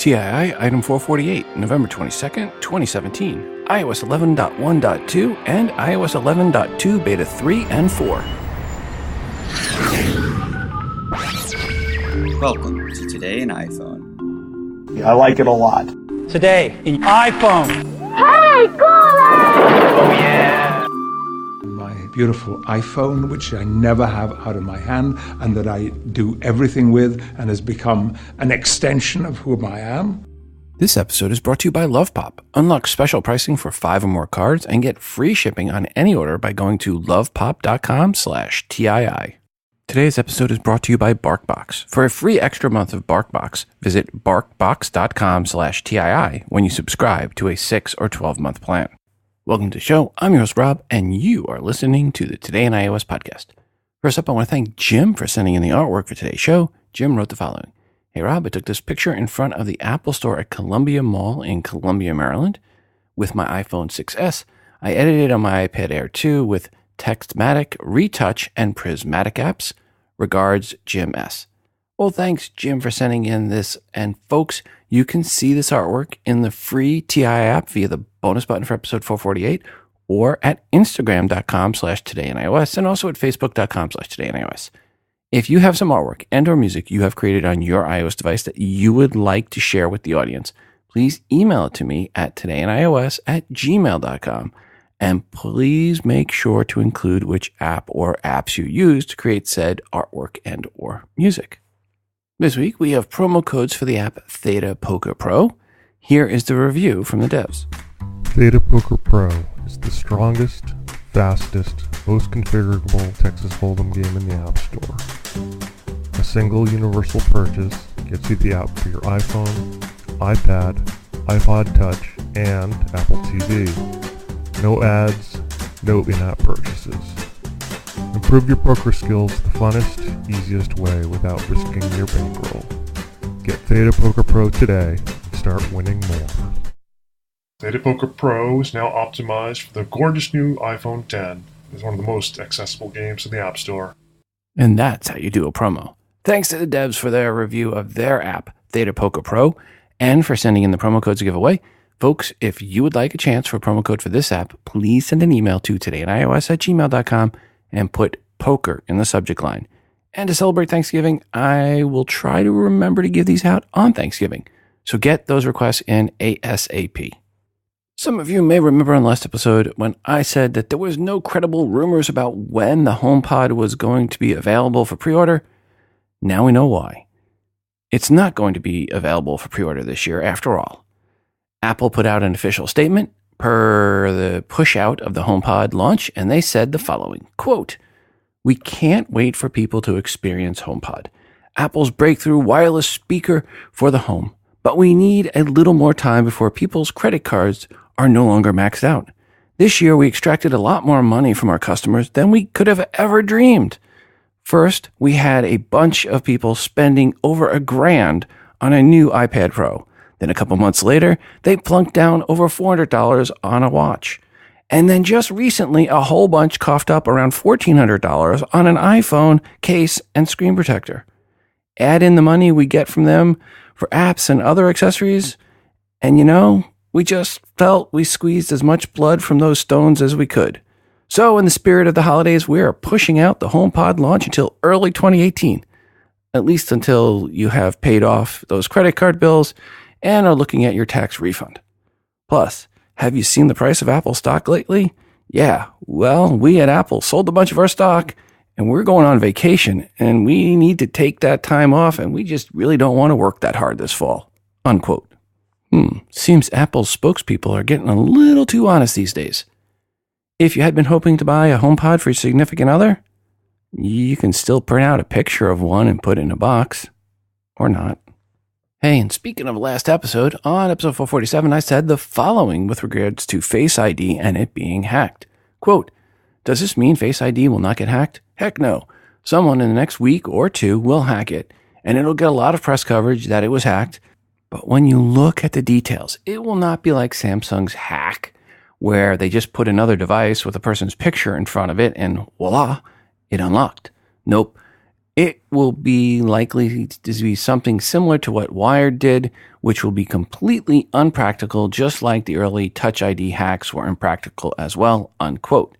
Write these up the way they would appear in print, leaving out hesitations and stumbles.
TII Item 448, November 22nd, 2017, iOS 11.1.2 and iOS 11.2 Beta 3 and 4. Welcome to Today in iPhone. I like it a lot. Today in iPhone. Hey, Cora! Oh yeah! My beautiful iPhone, which I never have out of my hand and that I do everything with and has become an extension of who I am. This episode is brought to you by LovePop. Unlock special pricing for 5 or more cards and get free shipping on any order by going to lovepop.com/TII. Today's episode is brought to you by BarkBox. For a free extra month of BarkBox, visit barkbox.com/TII when you subscribe to a 6 or 12-month plan. Welcome to the show. I'm your host, Rob, and you are listening to the Today in iOS podcast. First up, I want to thank Jim for sending in the artwork for today's show. Jim wrote the following. Hey, Rob, I took this picture in front of the Apple Store at Columbia Mall in Columbia, Maryland with my iPhone 6S. I edited on my iPad Air 2 with TextMatic, Retouch, and Prismatic apps. Regards, Jim S. Well, thanks, Jim, for sending in this. And folks, you can see this artwork in the free TI app via the bonus button for episode 448 or at Instagram.com/todayinios and also at Facebook.com/todayinios. If you have some artwork and or music you have created on your iOS device that you would like to share with the audience, please email it to me at todayinios@gmail.com. And please make sure to include which app or apps you use to create said artwork and or music. This week, we have promo codes for the app Theta Poker Pro. Here is the review from the devs. Theta Poker Pro is the strongest, fastest, most configurable Texas Hold'em game in the App Store. A single universal purchase gets you the app for your iPhone, iPad, iPod Touch, and Apple TV. No ads, no in-app purchases. Improve your poker skills the funnest, easiest way without risking your bankroll. Get Theta Poker Pro today and start winning more. Theta Poker Pro is now optimized for the gorgeous new iPhone X. It's one of the most accessible games in the App Store. And that's how you do a promo. Thanks to the devs for their review of their app, Theta Poker Pro, and for sending in the promo codes to give away. Folks, if you would like a chance for a promo code for this app, please send an email to todayinios@gmail.com and put poker in the subject line. And to celebrate Thanksgiving, I will try to remember to give these out on Thanksgiving. So get those requests in ASAP. Some of you may remember in the last episode when I said that there was no credible rumors about when the HomePod was going to be available for pre-order. Now we know why. It's not going to be available for pre-order this year after all. Apple put out an official statement per the push out of the HomePod launch, and they said the following, quote, "We can't wait for people to experience HomePod, Apple's breakthrough wireless speaker for the home, but we need a little more time before people's credit cards are no longer maxed out. This year, we extracted a lot more money from our customers than we could have ever dreamed. First, we had a bunch of people spending over $1,000 on a new iPad Pro. Then a couple months later, they plunked down over $400 on a watch. And then just recently, a whole bunch coughed up around $1,400 on an iPhone case and screen protector. Add in the money we get from them for apps and other accessories, and we just felt we squeezed as much blood from those stones as we could. So in the spirit of the holidays, we are pushing out the HomePod launch until early 2018, at least until you have paid off those credit card bills and are looking at your tax refund. Plus, have you seen the price of Apple stock lately? Yeah, well, we at Apple sold a bunch of our stock, and we're going on vacation, and we need to take that time off, and we just really don't want to work that hard this fall." Unquote. Seems Apple's spokespeople are getting a little too honest these days. If you had been hoping to buy a HomePod for your significant other, you can still print out a picture of one and put it in a box. Or not. Hey, and speaking of last episode, on episode 447, I said the following with regards to Face ID and it being hacked. Quote, "Does this mean Face ID will not get hacked? Heck no. Someone in the next week or two will hack it, and it'll get a lot of press coverage that it was hacked. But when you look at the details, it will not be like Samsung's hack, where they just put another device with a person's picture in front of it and voila, it unlocked. Nope. It will be likely to be something similar to what Wired did, which will be completely unpractical, just like the early Touch ID hacks were impractical as well, unquote.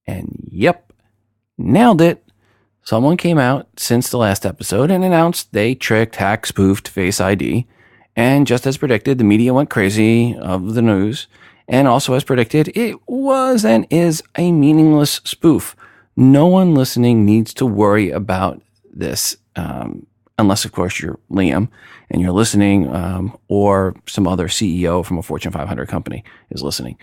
And yep, nailed it. Someone came out since the last episode and announced they tricked, hacked, spoofed Face ID. And just as predicted, the media went crazy of the news. And also as predicted, it was and is a meaningless spoof. No one listening needs to worry about this, unless, of course, you're Liam and you're listening, or some other CEO from a Fortune 500 company is listening.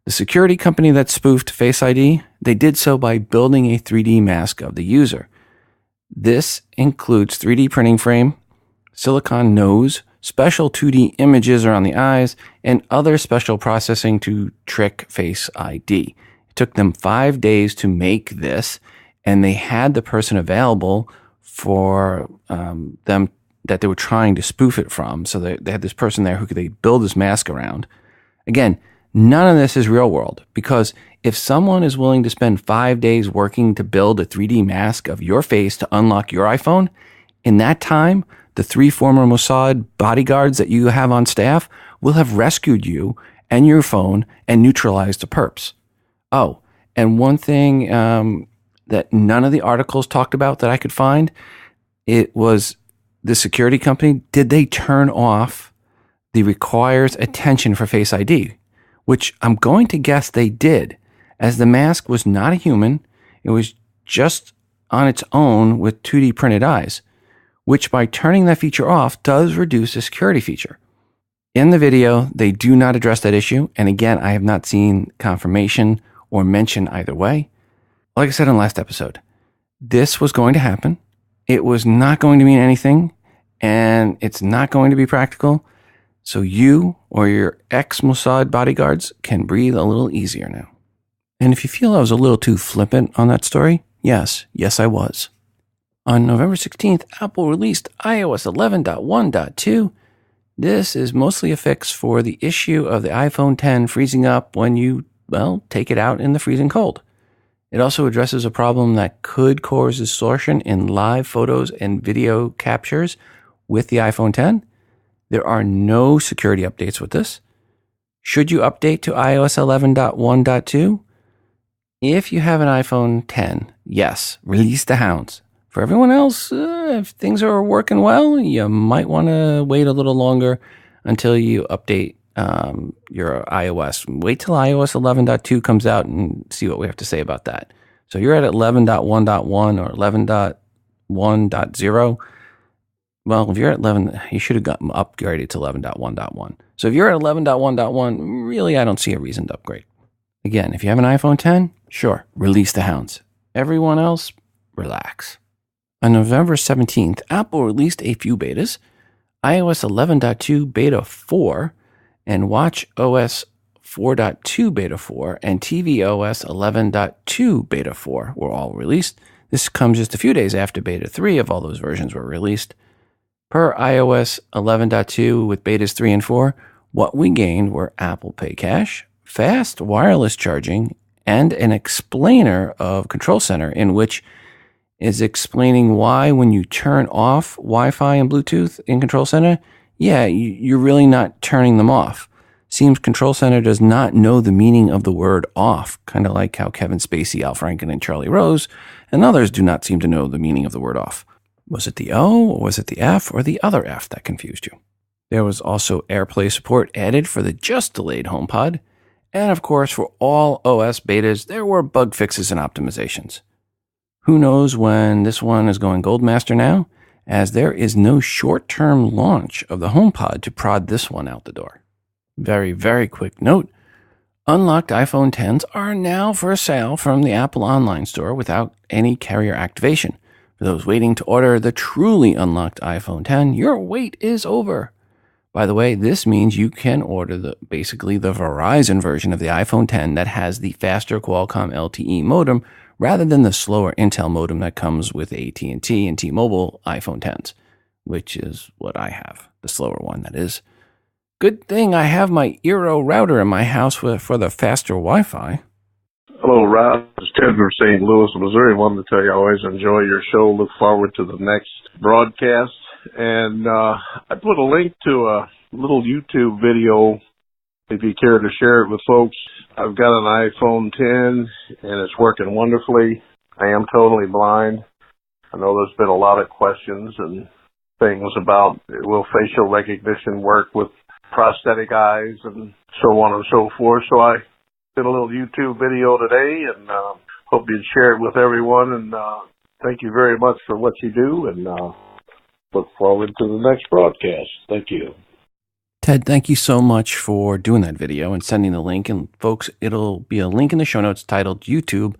The security company that spoofed Face ID, they did so by building a 3D mask of the user. This includes 3D printing frame, silicone nose, special 2D images around the eyes, and other special processing to trick Face ID. It took them 5 days to make this, and they had the person available for them that they were trying to spoof it from. So they had this person there who could they build this mask around. Again, none of this is real world, because if someone is willing to spend 5 days working to build a 3D mask of your face to unlock your iPhone, in that time, the 3 former Mossad bodyguards that you have on staff will have rescued you and your phone and neutralized the perps. Oh, and one thing that none of the articles talked about that I could find, it was the security company. Did they turn off the requires attention for Face ID? Which I'm going to guess they did, as the mask was not a human. It was just on its own with 2D printed eyes, which by turning that feature off does reduce the security feature. In the video, they do not address that issue. And again, I have not seen confirmation or mention either way. Like I said in the last episode, this was going to happen. It was not going to mean anything, and it's not going to be practical. So you or your ex-Mossad bodyguards can breathe a little easier now. And if you feel I was a little too flippant on that story, yes, I was. On November 16th, Apple released iOS 11.1.2. This is mostly a fix for the issue of the iPhone X freezing up when you, take it out in the freezing cold. It also addresses a problem that could cause distortion in live photos and video captures with the iPhone X. There are no security updates with this. Should you update to iOS 11.1.2? If you have an iPhone X, yes, release the hounds. For everyone else, if things are working well, you might want to wait a little longer until you update your iOS. Wait till iOS 11.2 comes out and see what we have to say about that. So you're at 11.1.1 or 11.1.0. Well, if you're at 11, you should have gotten upgraded to 11.1.1. So if you're at 11.1.1, really, I don't see a reason to upgrade. Again, if you have an iPhone X, sure, release the hounds. Everyone else, relax. On November 17th, Apple released a few betas, iOS 11.2 Beta 4, and watchOS 4.2 Beta 4, and tvOS 11.2 Beta 4 were all released. This comes just a few days after Beta 3 of all those versions were released. Per iOS 11.2 with Betas 3 and 4, what we gained were Apple Pay Cash, fast wireless charging, and an explainer of Control Center, in which is explaining why when you turn off Wi-Fi and Bluetooth in Control Center, you're really not turning them off. Seems Control Center does not know the meaning of the word off, kind of like how Kevin Spacey, Al Franken, and Charlie Rose and others do not seem to know the meaning of the word off. Was it the O, or was it the F, or the other F that confused you? There was also AirPlay support added for the just-delayed HomePod, and of course, for all OS betas, there were bug fixes and optimizations. Who knows when this one is going Goldmaster now, as there is no short-term launch of the HomePod to prod this one out the door. Very, very quick note, unlocked iPhone Xs are now for sale from the Apple online store without any carrier activation. For those waiting to order the truly unlocked iPhone X, your wait is over. By the way, this means you can order basically the Verizon version of the iPhone X that has the faster Qualcomm LTE modem rather than the slower Intel modem that comes with AT&T and T-Mobile iPhone Xs, which is what I have, the slower one, that is. Good thing I have my Eero router in my house for the faster Wi-Fi. Hello, Rob. This is Ted from St. Louis, Missouri. Wanted to tell you I always enjoy your show. Look forward to the next broadcast. And I put a link to a little YouTube video if you care to share it with folks. I've got an iPhone 10, and it's working wonderfully. I am totally blind. I know there's been a lot of questions and things about will facial recognition work with prosthetic eyes and so on and so forth. So I did a little YouTube video today, and hope you'd share it with everyone. And thank you very much for what you do, and look forward to the next broadcast. Thank you. Ted, thank you so much for doing that video and sending the link. And folks, it'll be a link in the show notes titled YouTube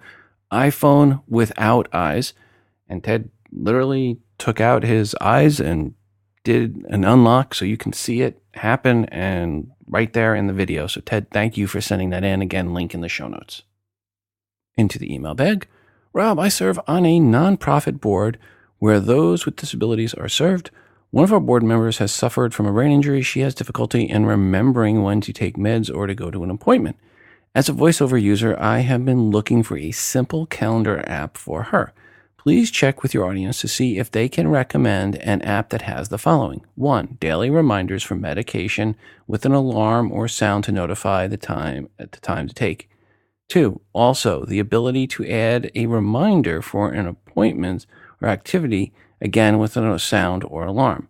iPhone Without Eyes. And Ted literally took out his eyes and did an unlock so you can see it happen and right there in the video. So Ted, thank you for sending that in. Again, link in the show notes. Into the email bag. Rob, I serve on a nonprofit board where those with disabilities are served. One of our board members has suffered from a brain injury. She has difficulty in remembering when to take meds or to go to an appointment. As a voiceover user, I have been looking for a simple calendar app for her. Please check with your audience to see if they can recommend an app that has the following. 1, daily reminders for medication with an alarm or sound to notify the time to take. 2, also the ability to add a reminder for an appointment or activity, again with a sound or alarm.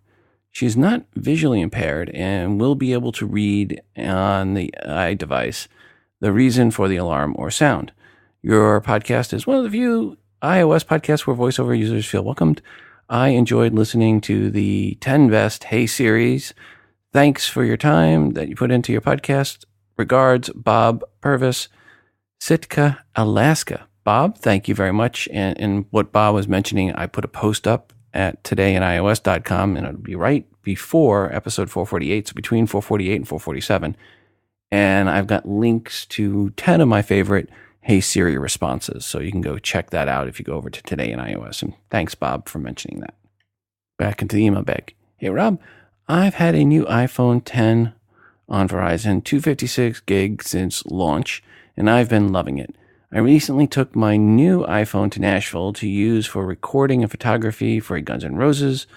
She's not visually impaired and will be able to read on the iDevice the reason for the alarm or sound. Your podcast is one of the few iOS podcasts where voiceover users feel welcomed. I enjoyed listening to the 10 Best Hey series. Thanks for your time that you put into your podcast. Regards, Bob Purvis, Sitka, Alaska. Bob, thank you very much. And what Bob was mentioning, I put a post up at todayinios.com, and it'll be right before episode 448, so between 448 and 447. And I've got links to 10 of my favorite Hey Siri responses. So you can go check that out if you go over to Today in iOS. And thanks, Bob, for mentioning that. Back into the email bag. Hey, Rob, I've had a new iPhone 10 on Verizon, 256 gig since launch, and I've been loving it. I recently took my new iPhone to Nashville to use for recording and photography for a Guns N' Roses,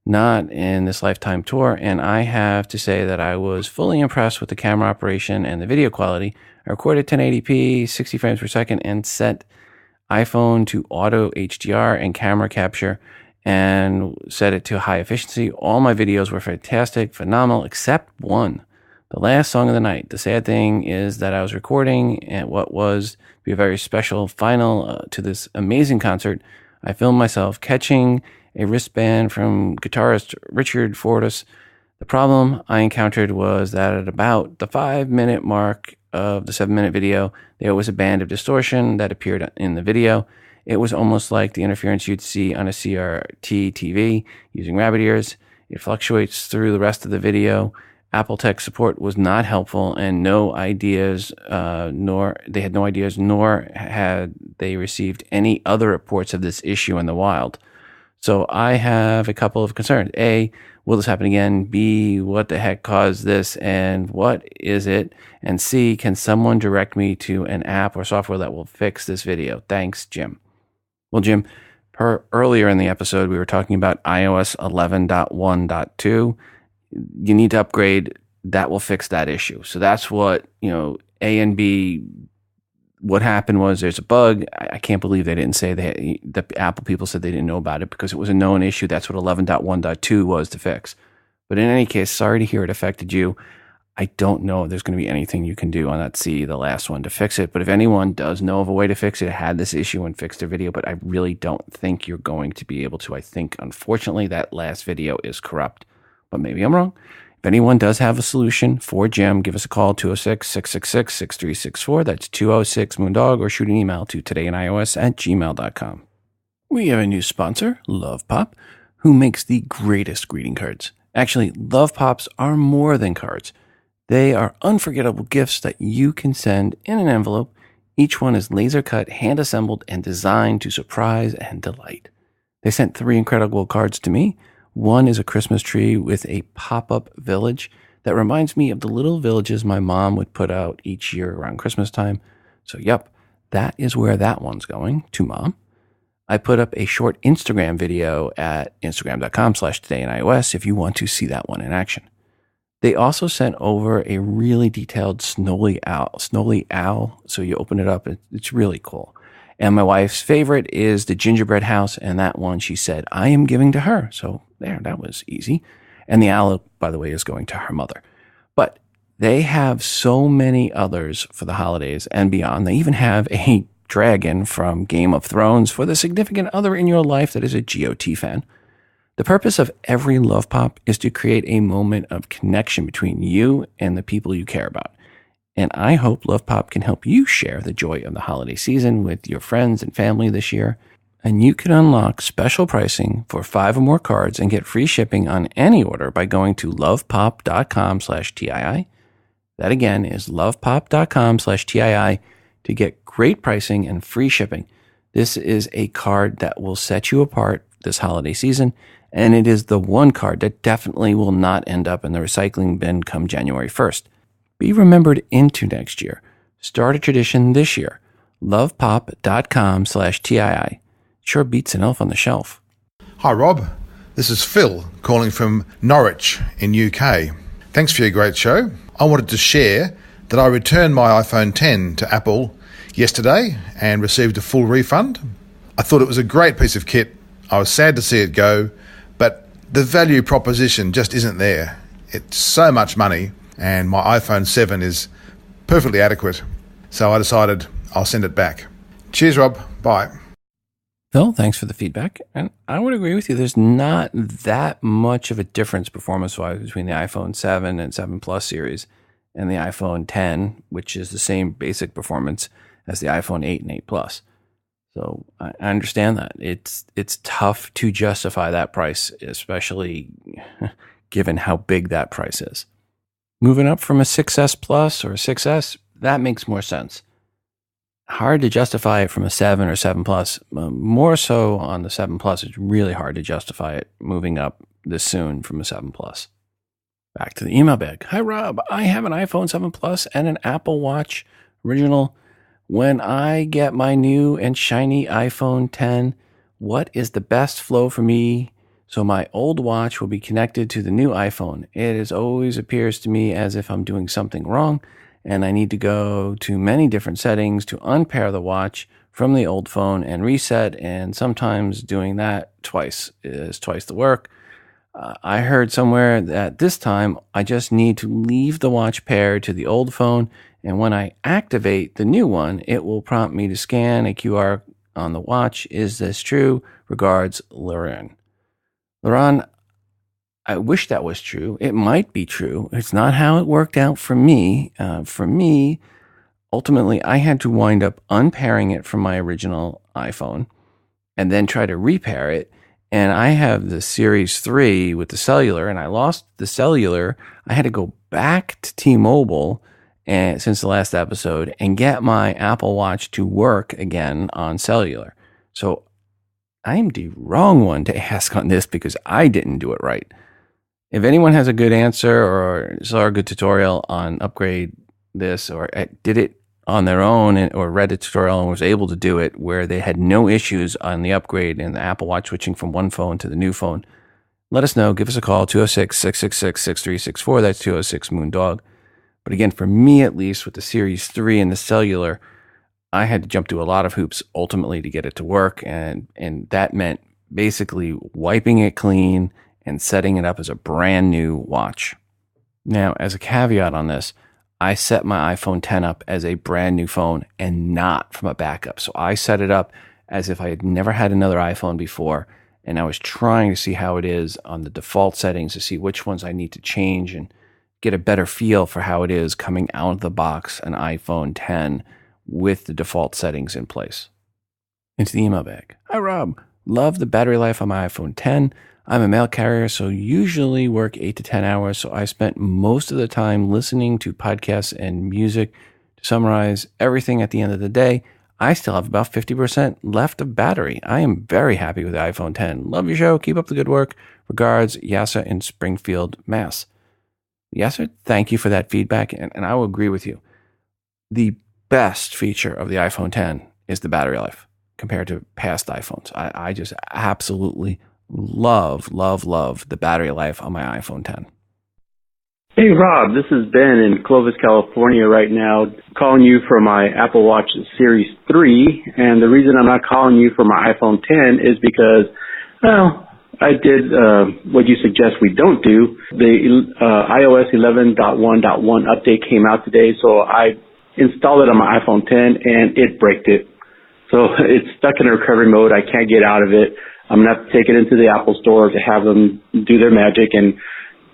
not in this lifetime tour, and I have to say that I was fully impressed with the camera operation and the video quality. I recorded 1080p, 60 frames per second, and set iPhone to auto HDR and camera capture and set it to high efficiency. All my videos were fantastic, phenomenal, except one. The last song of the night. The sad thing is that I was recording at what was to be a very special final to this amazing concert. I filmed myself catching a wristband from guitarist Richard Fortus. The problem I encountered was that at about the 5-minute mark of the 7-minute video, there was a band of distortion that appeared in the video. It was almost like the interference you'd see on a CRT TV using rabbit ears. It fluctuates through the rest of the video. Apple tech support was not helpful, and nor had they received any other reports of this issue in the wild. So I have a couple of concerns. A, will this happen again? B, what the heck caused this, and what is it? And C, can someone direct me to an app or software that will fix this video? Thanks, Jim. Well, Jim, earlier in the episode, we were talking about iOS 11.1.2. You need to upgrade. That will fix that issue. So that's what, A and B, what happened was there's a bug. I can't believe they didn't say the Apple people said they didn't know about it because it was a known issue. That's what 11.1.2 was to fix. But in any case, sorry to hear it affected you. I don't know if there's going to be anything you can do on that C, the last one, to fix it. But if anyone does know of a way to fix it, had this issue and fixed their video, but I really don't think you're going to be able to. I think, unfortunately, that last video is corrupt. But maybe I'm wrong. If anyone does have a solution for Jim, give us a call, 206-666-6364. That's 206-MOONDOG, or shoot an email to todayinios@gmail.com. We have a new sponsor, Love Pop, who makes the greatest greeting cards. Actually, Love Pops are more than cards. They are unforgettable gifts that you can send in an envelope. Each one is laser cut, hand assembled, and designed to surprise and delight. They sent 3 incredible cards to me. One is a Christmas tree with a pop-up village that reminds me of the little villages my mom would put out each year around Christmas time. So, yep, that is where that one's going, to Mom. I put up a short Instagram video at instagram.com/todayios if you want to see that one in action. They also sent over a really detailed Snowy Owl. So you open it up, it's really cool. And my wife's favorite is the gingerbread house, and that one she said, I am giving to her. So there, that was easy. And the owl, by the way, is going to her mother. But they have so many others for the holidays and beyond. They even have a dragon from Game of Thrones for the significant other in your life that is a GOT fan. The purpose of every Love Pop is to create a moment of connection between you and the people you care about. And I hope Love Pop can help you share the joy of the holiday season with your friends and family this year. And you can unlock special pricing for 5 or more cards and get free shipping on any order by going to lovepop.com/TII. That again is lovepop.com/TII to get great pricing and free shipping. This is a card that will set you apart this holiday season, and it is the one card that definitely will not end up in the recycling bin come January 1st. Be remembered into next year. Start a tradition this year. lovepop.com/TII. Sure beats an elf on the shelf. Hi Rob, this is Phil calling from Norwich in UK. Thanks for your great show. I wanted to share that I returned my iPhone 10 to Apple yesterday and received a full refund. I thought it was a great piece of kit. I was sad to see it go, but the value proposition just isn't there. It's so much money, and my iPhone 7 is perfectly adequate. So I decided I'll send it back. Cheers, Rob. Bye. Phil, thanks for the feedback. And I would agree with you. There's not that much of a difference performance-wise between the iPhone 7 and 7 Plus series and the iPhone 10, which is the same basic performance as the iPhone 8 and 8 Plus. So I understand that. It's tough to justify that price, especially given how big that price is. Moving up from a 6S Plus or a 6S, that makes more sense. Hard to justify it from a 7 or 7 Plus. More so on the 7 Plus, it's really hard to justify it moving up this soon from a 7 Plus. Back to the email bag. Hi, Rob. I have an iPhone 7 Plus and an Apple Watch original. When I get my new and shiny iPhone 10, what is the best flow for me so my old watch will be connected to the new iPhone? It always appears to me as if I'm doing something wrong, and I need to go to many different settings to unpair the watch from the old phone and reset, and sometimes doing that twice is twice the work. I heard somewhere that this time I just need to leave the watch paired to the old phone, and when I activate the new one, it will prompt me to scan a QR on the watch. Is this true? Regards, Lauren. Lauren, I wish that was true. It might be true. It's not how it worked out for me. For me, ultimately, I had to wind up unpairing it from my original iPhone and then try to repair it. And I have the Series 3 with the cellular, and I lost the cellular. I had to go back to T-Mobile since the last episode and get my Apple Watch to work again on cellular. So I'm the wrong one to ask on this because I didn't do it right. If anyone has a good answer or saw a good tutorial on upgrade this or did it on their own or read a tutorial and was able to do it where they had no issues on the upgrade and the Apple Watch switching from one phone to the new phone, let us know. Give us a call, 206-666-6364. That's 206-MOON-DOG. But again, for me at least, with the Series 3 and the cellular, I had to jump through a lot of hoops ultimately to get it to work. And that meant basically wiping it clean and setting it up as a brand new watch. Now, as a caveat on this, I set my iPhone 10 up as a brand new phone and not from a backup. So I set it up as if I had never had another iPhone before, and I was trying to see how it is on the default settings to see which ones I need to change and get a better feel for how it is coming out of the box, an iPhone 10 with the default settings in place. Into the email bag. Hi, Rob. Love the battery life on my iPhone 10. I'm a mail carrier, so usually work 8 to 10 hours. So I spent most of the time listening to podcasts and music to summarize everything at the end of the day. I still have about 50% left of battery. I am very happy with the iPhone 10. Love your show. Keep up the good work. Regards, Yasser in Springfield, Mass. Yasser, thank you for that feedback, and I will agree with you. The best feature of the iPhone 10 is the battery life compared to past iPhones. I just absolutely love the battery life on my iPhone 10. Hey, Rob, this is Ben in Clovis, California right now, calling you for my Apple Watch Series 3. And the reason I'm not calling you for my iPhone 10 is because, well, I did what you suggest we don't do. The iOS 11.1.1 update came out today, so I installed it on my iPhone 10, and it bricked it. So it's stuck in a recovery mode. I can't get out of it. I'm going to have to take it into the Apple store to have them do their magic and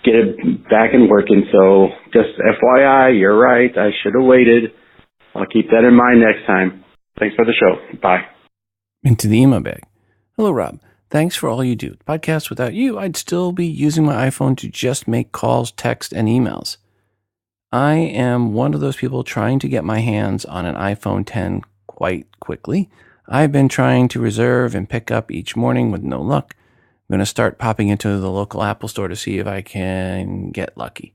get it back and working. So just FYI, you're right. I should have waited. I'll keep that in mind next time. Thanks for the show. Bye. Into the email bag. Hello, Rob. Thanks for all you do. Podcast without you, I'd still be using my iPhone to just make calls, text, and emails. I am one of those people trying to get my hands on an iPhone 10 quite quickly. I've been trying to reserve and pick up each morning with no luck. I'm going to start popping into the local Apple store to see if I can get lucky.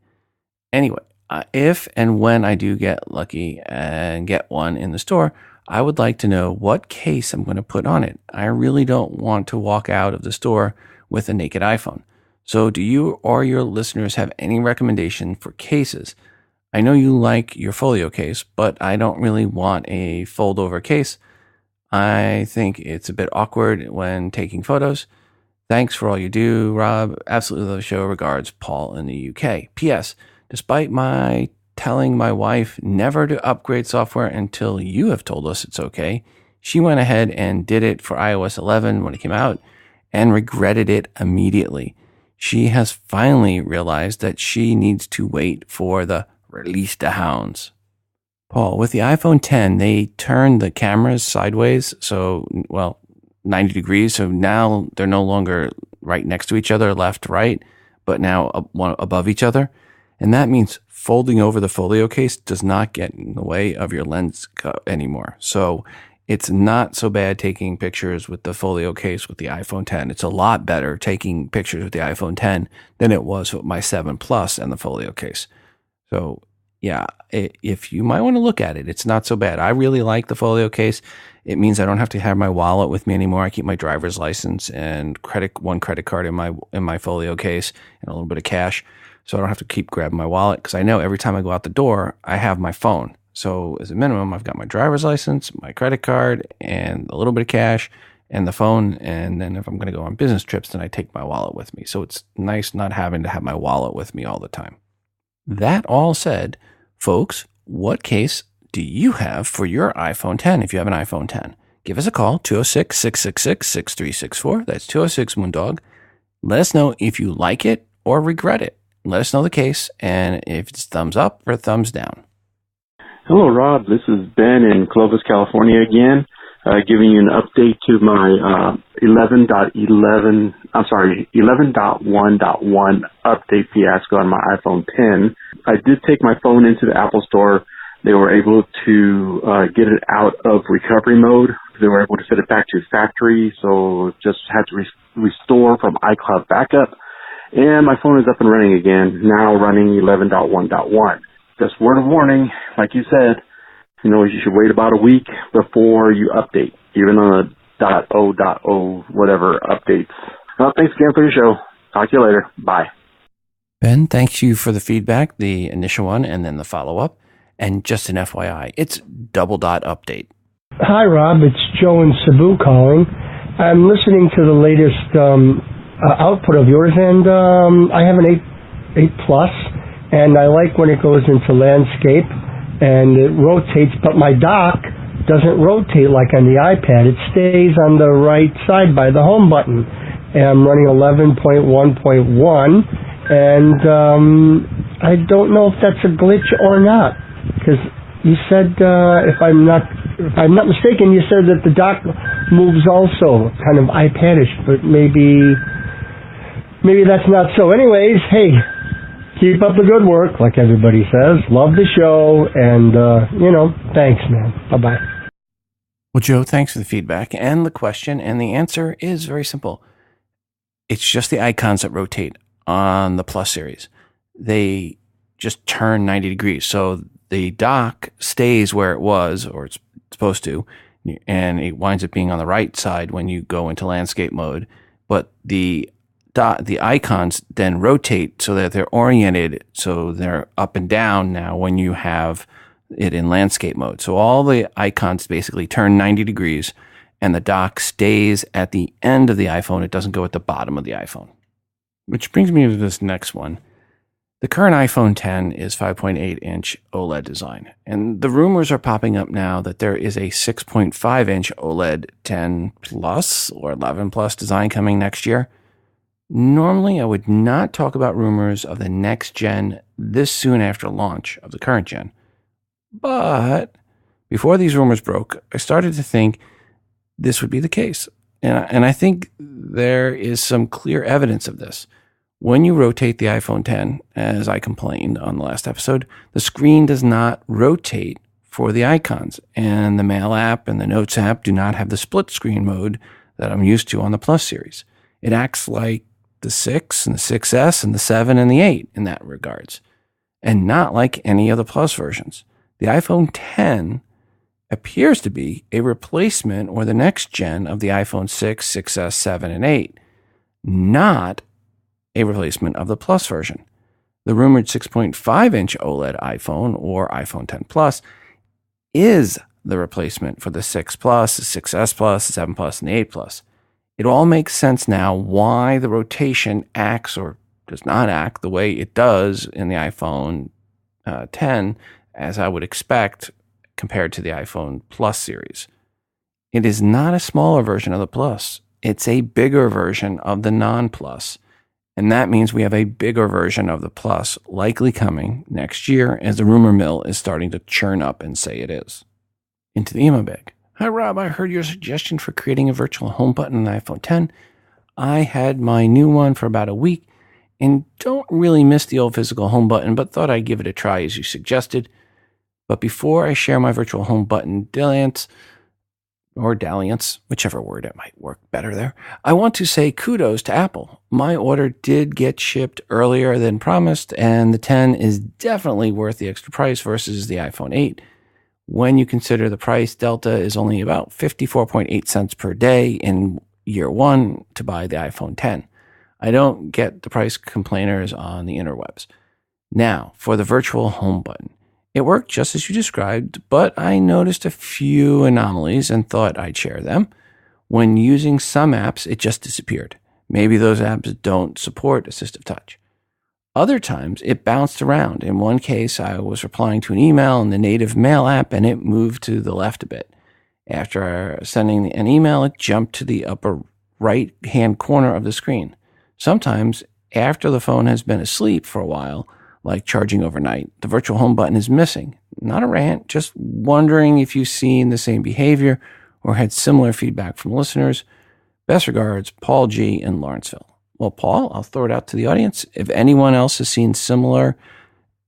Anyway, if and when I do get lucky and get one in the store, I would like to know what case I'm going to put on it. I really don't want to walk out of the store with a naked iPhone. So do you or your listeners have any recommendation for cases? I know you like your folio case, but I don't really want a fold-over case. I think it's a bit awkward when taking photos. Thanks for all you do, Rob. Absolutely love the show. Regards, Paul in the UK. P.S. Despite my telling my wife never to upgrade software until you have told us it's okay, she went ahead and did it for iOS 11 when it came out and regretted it immediately. She has finally realized that she needs to wait for the release the hounds. Paul, with the iPhone 10, they turned the cameras sideways, 90 degrees. So now they're no longer right next to each other, left, right, but now one above each other. And that means folding over the folio case does not get in the way of your lens anymore. So it's not so bad taking pictures with the folio case with the iPhone 10. It's a lot better taking pictures with the iPhone 10 than it was with my 7 Plus and the folio case. So yeah, if you might want to look at it, it's not so bad. I really like the folio case. It means I don't have to have my wallet with me anymore. I keep my driver's license and one credit card in my folio case and a little bit of cash. So I don't have to keep grabbing my wallet because I know every time I go out the door, I have my phone. So as a minimum, I've got my driver's license, my credit card, and a little bit of cash and the phone. And then if I'm going to go on business trips, then I take my wallet with me. So it's nice not having to have my wallet with me all the time. That all said, folks, what case do you have for your iPhone 10 if you have an iPhone 10? Give us a call, 206-666-6364. That's 206-MOONDOG. Let us know if you like it or regret it. Let us know the case and if it's thumbs up or thumbs down. Hello, Rob. This is Ben in Clovis, California again, giving you an update to my 11.1.1 update fiasco on my iPhone 10. I did take my phone into the Apple Store. They were able to get it out of recovery mode. They were able to set it back to factory, so just had to restore from iCloud backup. And my phone is up and running again, now running 11.1.1. Just word of warning, like you said, you should wait about a week before you update, even on the .0.0 whatever updates. Well, thanks again for your show. Talk to you later. Bye. Ben, thanks you for the feedback, the initial one, and then the follow-up. And just an FYI, it's .update. Hi, Rob. It's Joe in Cebu calling. I'm listening to the latest output of yours, and I have an 8 Plus, and I like when it goes into landscape, and it rotates, but my dock doesn't rotate like on the iPad. It stays on the right side by the home button. And I'm running 11.1.1, and I don't know if that's a glitch or not, because you said, if I'm not mistaken, you said that the dock moves also, kind of iPad-ish, but maybe that's not so. Anyways, hey, keep up the good work, like everybody says. Love the show, and, thanks, man. Bye-bye. Well, Joe, thanks for the feedback and the question, and the answer is very simple. It's just the icons that rotate on the Plus series. They just turn 90 degrees. So the dock stays where it was, or it's supposed to, and it winds up being on the right side when you go into landscape mode. But the icons then rotate so that they're oriented, so they're up and down now when you have it in landscape mode. So all the icons basically turn 90 degrees, and the dock stays at the end of the iPhone. It doesn't go at the bottom of the iPhone. Which brings me to this next one. The current iPhone X is 5.8-inch OLED design, and the rumors are popping up now that there is a 6.5-inch OLED 10 Plus or 11 Plus design coming next year. Normally, I would not talk about rumors of the next gen this soon after launch of the current gen. But before these rumors broke, I started to think this would be the case. And I think there is some clear evidence of this. When you rotate the iPhone X, as I complained on the last episode, the screen does not rotate for the icons, and the Mail app and the Notes app do not have the split screen mode that I'm used to on the Plus series. It acts like the 6 and the 6S and the 7 and the 8 in that regards, and not like any of the Plus versions. The iPhone X appears to be a replacement or the next gen of the iPhone 6, 6S, 7, and 8, not a replacement of the Plus version. The rumored 6.5-inch OLED iPhone or iPhone X Plus is the replacement for the 6 Plus, the 6S Plus, the 7 Plus, and the 8 Plus. It all makes sense now why the rotation acts or does not act the way it does in the iPhone X, as I would expect compared to the iPhone Plus series. It is not a smaller version of the Plus. It's a bigger version of the non-Plus. And that means we have a bigger version of the Plus likely coming next year, as the rumor mill is starting to churn up and say it is. Into the email bag. Hi, Rob. I heard your suggestion for creating a virtual home button on the iPhone X. I had my new one for about a week and don't really miss the old physical home button, but thought I'd give it a try as you suggested. But before I share my virtual home button dalliance, whichever word it might work better there, I want to say kudos to Apple. My order did get shipped earlier than promised, and the X is definitely worth the extra price versus the iPhone 8. When you consider the price delta is only about 54.8 cents per day in year one to buy the iPhone X. I don't get the price complainers on the interwebs. Now, for the virtual home button. It worked just as you described, but I noticed a few anomalies and thought I'd share them. When using some apps, it just disappeared. Maybe those apps don't support assistive touch. Other times, it bounced around. In one case, I was replying to an email in the native Mail app, and it moved to the left a bit. After sending an email, it jumped to the upper right-hand corner of the screen. Sometimes, after the phone has been asleep for a while, like charging overnight, the virtual home button is missing. Not a rant, just wondering if you've seen the same behavior or had similar feedback from listeners. Best regards, Paul G. in Lawrenceville. Well, Paul, I'll throw it out to the audience. If anyone else has seen similar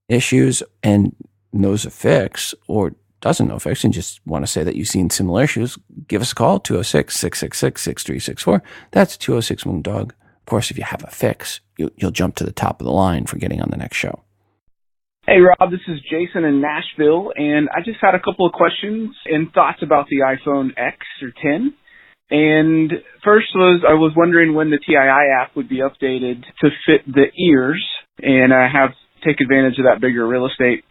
issues and knows a fix or doesn't know a fix and just want to say that you've seen similar issues, give us a call, 206-666-6364. That's 206-MOON-DOG. Of course, if you have a fix, you'll jump to the top of the line for getting on the next show. Hey, Rob, this is Jason in Nashville, and I just had a couple of questions and thoughts about the iPhone X or 10. And first I was wondering when the TII app would be updated to fit the ears and take advantage of that bigger real estate.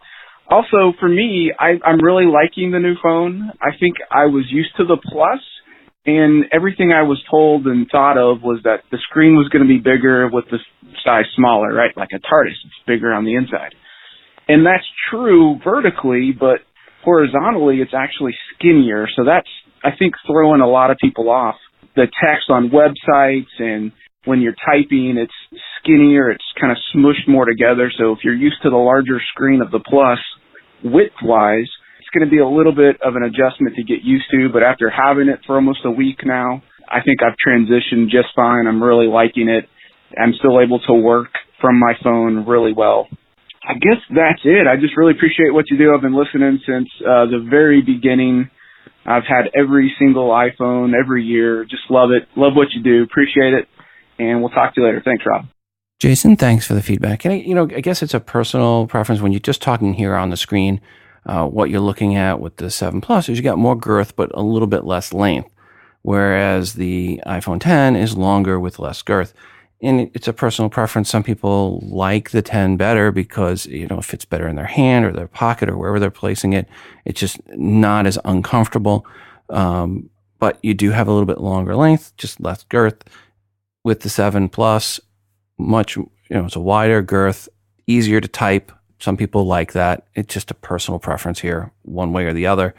Also, for me, I'm really liking the new phone. I think I was used to the Plus, and everything I was told and thought of was that the screen was going to be bigger with the size smaller, right? Like a TARDIS, it's bigger on the inside. And that's true vertically, but horizontally, it's actually skinnier. So that's, I think, throwing a lot of people off. The text on websites and when you're typing, it's skinnier. It's kind of smushed more together. So if you're used to the larger screen of the Plus, width-wise, it's going to be a little bit of an adjustment to get used to. But after having it for almost a week now, I think I've transitioned just fine. I'm really liking it. I'm still able to work from my phone really well. I guess that's it. I just really appreciate what you do. I've been listening since the very beginning. I've had every single iPhone every year. Just love it. Love what you do. Appreciate it. And we'll talk to you later. Thanks, Rob. Jason, thanks for the feedback. And, I guess it's a personal preference when you're just talking here on the screen. What you're looking at with the 7 Plus is you got more girth, but a little bit less length, whereas the iPhone 10 is longer with less girth. And it's a personal preference. Some people like the 10 better because, it fits better in their hand or their pocket or wherever they're placing it. It's just not as uncomfortable. But you do have a little bit longer length, just less girth. With the 7 Plus, much, it's a wider girth, easier to type. Some people like that. It's just a personal preference here, one way or the other.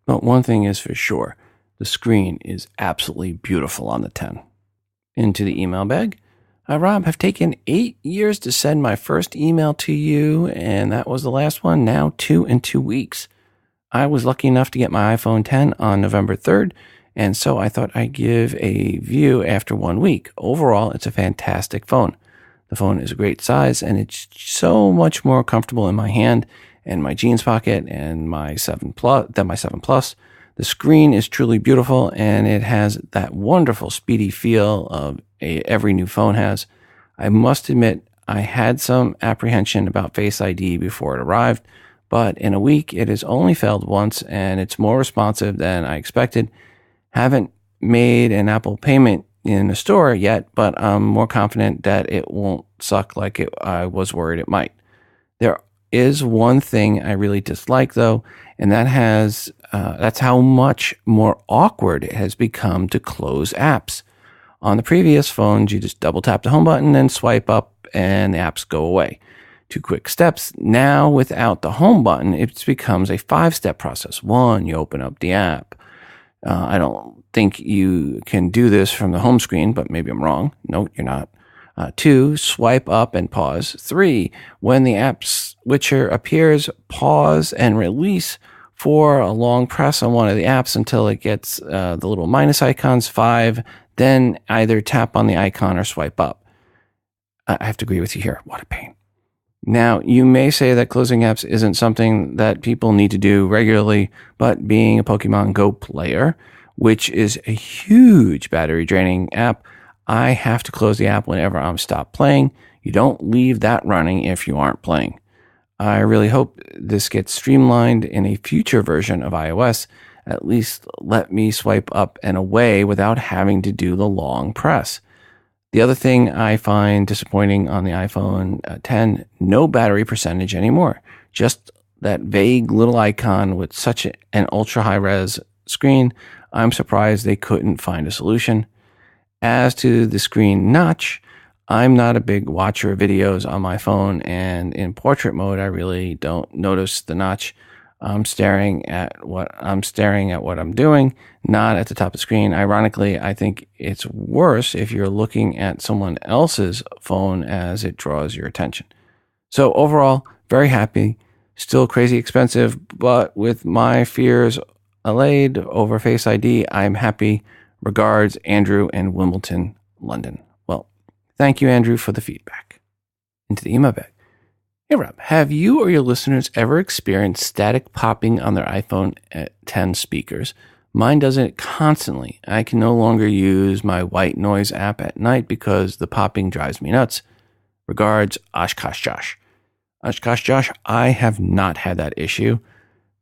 But one thing is for sure, the screen is absolutely beautiful on the 10. Into the email bag. Hi, Rob. Have taken 8 years to send my first email to you, and that was the last one, now 2 in 2 weeks. I was lucky enough to get my iPhone 10 on November 3rd, and so I thought I'd give a view after 1 week. Overall, it's a fantastic phone. The phone is a great size, and it's so much more comfortable in my hand and my jeans pocket and my 7 Plus than my 7 Plus. The screen is truly beautiful, and it has that wonderful speedy feel of every new phone has. I must admit, I had some apprehension about Face ID before it arrived, but in a week, it has only failed once, and it's more responsive than I expected. Haven't made an Apple payment in the store yet, but I'm more confident that it won't suck like I was worried it might. There is one thing I really dislike, though, and that's how much more awkward it has become to close apps. On the previous phones, you just double tap the home button and swipe up and the apps go away. 2 quick steps. Now, without the home button, it becomes a 5-step process. 1, you open up the app. I don't think you can do this from the home screen, but maybe I'm wrong. No, you're not. 2, swipe up and pause. 3, when the app switcher appears, pause and release. 4, a long press on one of the apps until it gets the little minus icons. 5, then either tap on the icon or swipe up. I have to agree with you here. What a pain. Now, you may say that closing apps isn't something that people need to do regularly, but being a Pokemon Go player, which is a huge battery draining app, I have to close the app whenever I'm stopped playing. You don't leave that running if you aren't playing. I really hope this gets streamlined in a future version of iOS. At least let me swipe up and away without having to do the long press. The other thing I find disappointing on the iPhone 10, no battery percentage anymore. Just that vague little icon with such an ultra high res screen. I'm surprised they couldn't find a solution. As to the screen notch, I'm not a big watcher of videos on my phone, and in portrait mode, I really don't notice the notch. I'm staring at what I'm doing, not at the top of the screen. Ironically, I think it's worse if you're looking at someone else's phone as it draws your attention. So overall, very happy. Still crazy expensive, but with my fears allayed over Face ID, I'm happy. Regards, Andrew in Wimbledon, London. Well, thank you, Andrew, for the feedback. Into the email bag. Hey, Rob, have you or your listeners ever experienced static popping on their iPhone 10 speakers? Mine does it constantly. I can no longer use my white noise app at night because the popping drives me nuts. Regards, Oshkosh Josh. Oshkosh Josh, I have not had that issue,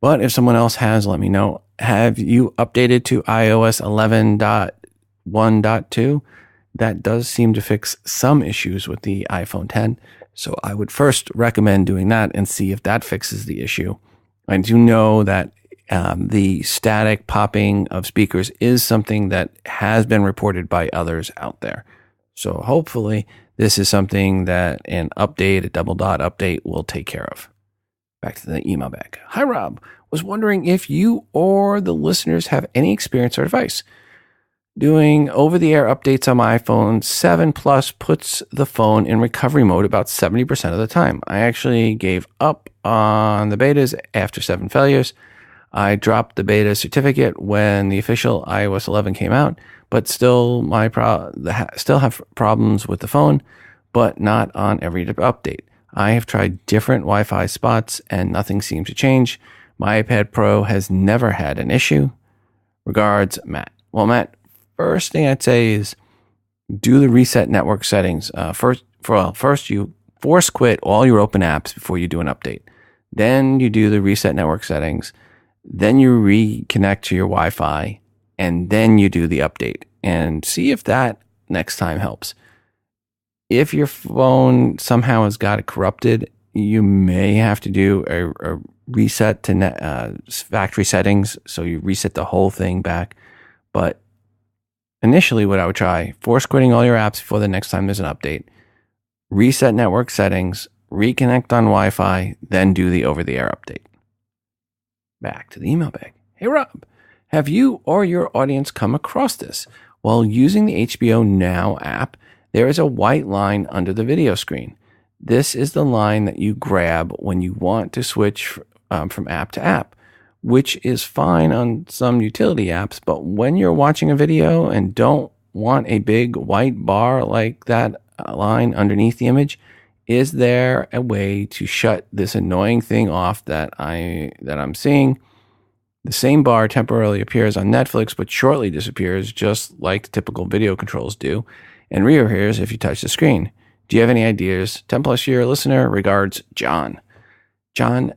but if someone else has, let me know. Have you updated to iOS 11.1.2? That does seem to fix some issues with the iPhone 10. So I would first recommend doing that and see if that fixes the issue. I do know that the static popping of speakers is something that has been reported by others out there. So hopefully this is something that an update, a double dot update, will take care of. Back to the email bag. Hi, Rob. Was wondering if you or the listeners have any experience or advice. Doing over-the-air updates on my iPhone 7 Plus puts the phone in recovery mode about 70% of the time. I actually gave up on the betas after 7 failures. I dropped the beta certificate when the official iOS 11 came out, but still still have problems with the phone, but not on every update. I have tried different Wi-Fi spots and nothing seems to change. My iPad Pro has never had an issue. Regards, Matt. Well, Matt, first thing I'd say is do the reset network settings. For first you force quit all your open apps before you do an update. Then you do the reset network settings. Then you reconnect to your Wi-Fi, and then you do the update and see if that next time helps. If your phone somehow has got it corrupted, you may have to do a reset to factory settings. So you reset the whole thing back. But initially what I would try, force quitting all your apps before the next time there's an update, reset network settings, reconnect on Wi-Fi, then do the over-the-air update. Back to the email bag. Hey, Rob, have you or your audience come across this? While using the HBO Now app, there is a white line under the video screen. This is the line that you grab when you want to switch from app to app, which is fine on some utility apps, but when you're watching a video and don't want a big white bar like that line underneath the image, is there a way to shut this annoying thing off that I'm seeing? The same bar temporarily appears on Netflix, but shortly disappears, just like typical video controls do, and reappears if you touch the screen. Do you have any ideas? 10 plus year listener, regards, John. John,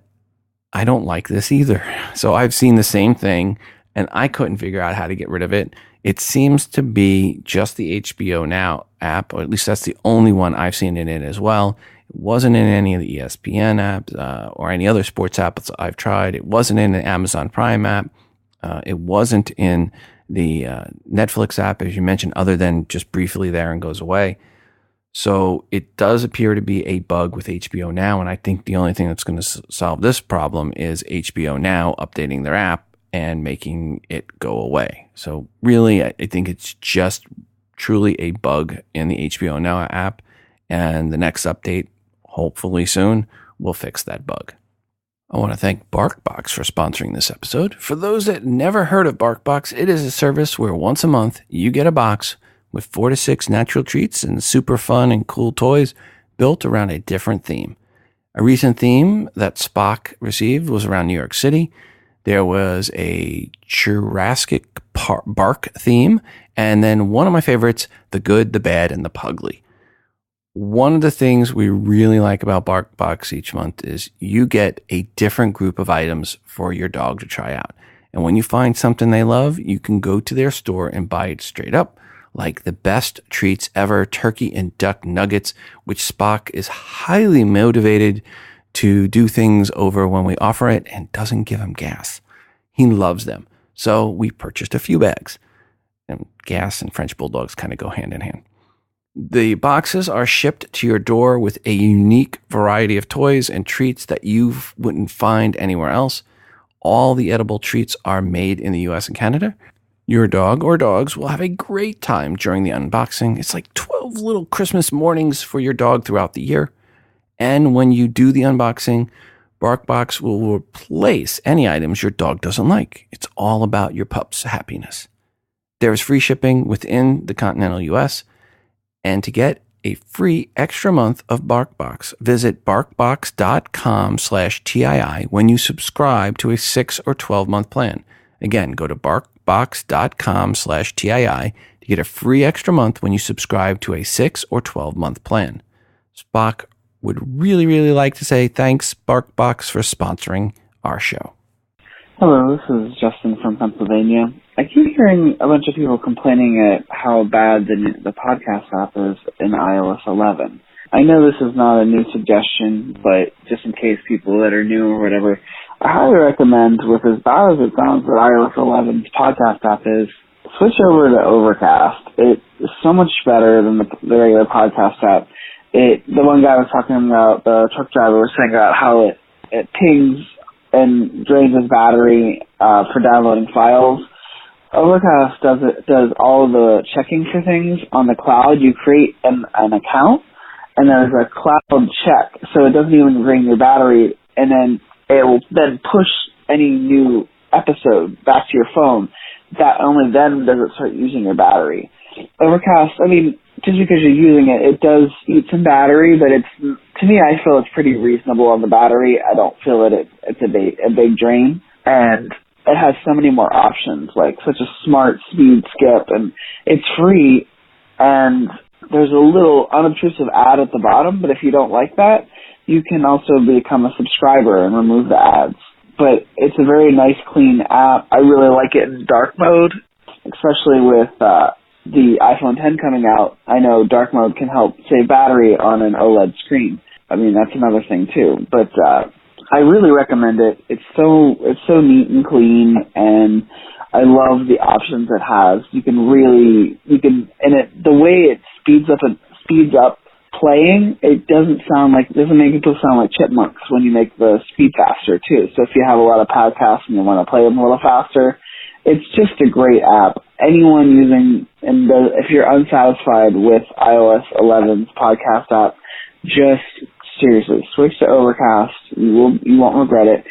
I don't like this either. So I've seen the same thing, and I couldn't figure out how to get rid of it. It seems to be just the HBO Now app, or at least that's the only one I've seen it in as well. It wasn't in any of the ESPN apps or any other sports apps I've tried. It wasn't in the Amazon Prime app. It wasn't in the Netflix app, as you mentioned, other than just briefly there and goes away. So it does appear to be a bug with HBO Now, and I think the only thing that's going to solve this problem is HBO Now updating their app and making it go away. So really, I think it's just truly a bug in the HBO Now app, and the next update, hopefully soon, will fix that bug. I want to thank BarkBox for sponsoring this episode. For those that never heard of BarkBox, it is a service where once a month you get a box with 4 to 6 natural treats and super fun and cool toys built around a different theme. A recent theme that Spock received was around New York City. There was a Jurassic Bark theme, and then one of my favorites, the good, the bad, and the pugly. One of the things we really like about BarkBox each month is you get a different group of items for your dog to try out. And when you find something they love, you can go to their store and buy it straight up, like the best treats ever, turkey and duck nuggets, which Spock is highly motivated to do things over when we offer it and doesn't give him gas. He loves them. So we purchased a few bags. And gas and French bulldogs kind of go hand in hand. The boxes are shipped to your door with a unique variety of toys and treats that you wouldn't find anywhere else. All the edible treats are made in the US and Canada. Your dog or dogs will have a great time during the unboxing. It's like 12 little Christmas mornings for your dog throughout the year. And when you do the unboxing, BarkBox will replace any items your dog doesn't like. It's all about your pup's happiness. There is free shipping within the continental US. And to get a free extra month of BarkBox, visit barkbox.com/TII when you subscribe to a 6 or 12-month plan. Again, go to barkbox.com/TII to get a free extra month when you subscribe to a 6 or 12-month plan. Spock would really, really like to say thanks, BarkBox, for sponsoring our show. Hello, this is Justin from Pennsylvania. I keep hearing a bunch of people complaining at how bad the podcast app is in iOS 11. I know this is not a new suggestion, but just in case people that are new or whatever, I highly recommend, with as bad as it sounds that iOS 11's podcast app is, switch over to Overcast. It is so much better than the regular podcast app. The one guy was talking about, the truck driver was saying about how it pings and drains his battery for downloading files. Overcast does all of the checking for things on the cloud. You create an account, and there's a cloud check, so it doesn't even drain your battery, and then it will then push any new episode back to your phone. That only then does it start using your battery. Overcast, I mean, just because you're using it, it does eat some battery, but to me, I feel it's pretty reasonable on the battery. I don't feel that it's a big drain, and it has so many more options, like such a smart speed skip, and it's free, and there's a little unobtrusive ad at the bottom, but if you don't like that, you can also become a subscriber and remove the ads. But it's a very nice, clean app. I really like it in dark mode, especially with the iPhone 10 coming out. I know dark mode can help save battery on an OLED screen. I mean, that's another thing too. But I really recommend it. It's so neat and clean, and I love the options it has. The way it speeds up playing, it doesn't make people sound like chipmunks when you make the speed faster too. So if you have a lot of podcasts and you want to play them a little faster, it's just a great app. Anyone if you're unsatisfied with iOS 11's podcast app, just seriously switch to Overcast. You won't regret it.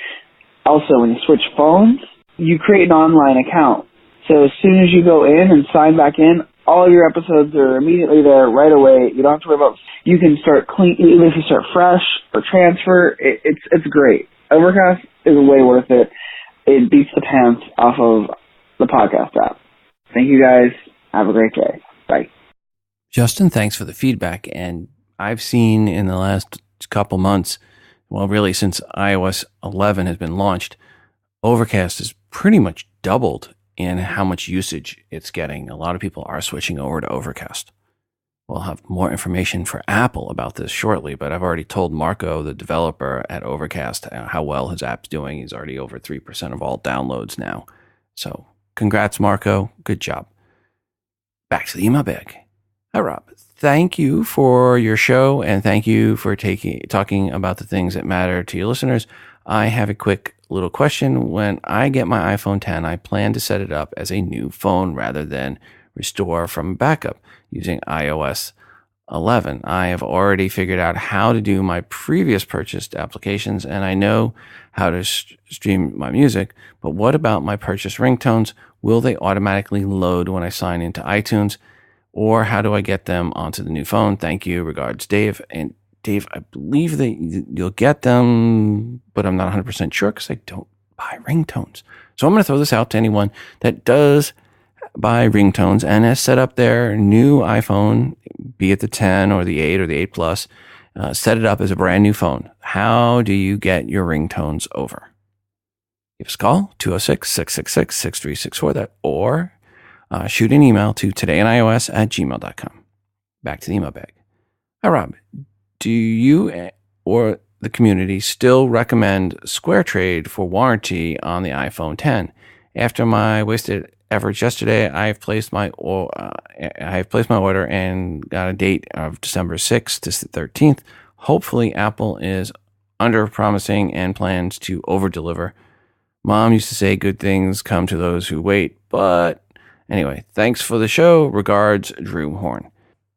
Also, when you switch phones, you create an online account. So as soon as you go in and sign back in, all your episodes are immediately there right away. You don't have to worry about. You can start clean. You can start fresh or transfer. It's great. Overcast is way worth it. It beats the pants off of the podcast app. Thank you guys. Have a great day. Bye. Justin, thanks for the feedback. And I've seen in the last couple months, well, really since iOS 11 has been launched, Overcast has pretty much doubled in how much usage it's getting. A lot of people are switching over to Overcast. We'll have more information for Apple about this shortly, but I've already told Marco, the developer at Overcast, how well his app's doing. He's already over 3% of all downloads now. So congrats, Marco. Good job. Back to the email bag. Hi, Rob. Thank you for your show, and thank you for talking about the things that matter to your listeners. I have a quick little question. When I get my iPhone 10, I plan to set it up as a new phone rather than restore from backup using iOS 11. I have already figured out how to do my previous purchased applications, and I know how to stream my music. But what about my purchased ringtones? Will they automatically load when I sign into iTunes? Or how do I get them onto the new phone? Thank you. Regards, Dave. And Dave, I believe that you'll get them, but I'm not 100% sure because I don't buy ringtones. So I'm going to throw this out to anyone that does buy ringtones and has set up their new iPhone, be it the 10 or the 8 or the 8 Plus, set it up as a brand new phone. How do you get your ringtones over? Give us a call, 206-666-6364, or shoot an email to todayinios@gmail.com. Back to the email bag. Hi, Rob. Do you or the community still recommend SquareTrade for warranty on the iPhone 10? After my wasted efforts yesterday, I have placed my order and got a date of December 6th to 13th. Hopefully, Apple is under-promising and plans to over-deliver. Mom used to say good things come to those who wait, but anyway, thanks for the show. Regards, Drew Horn.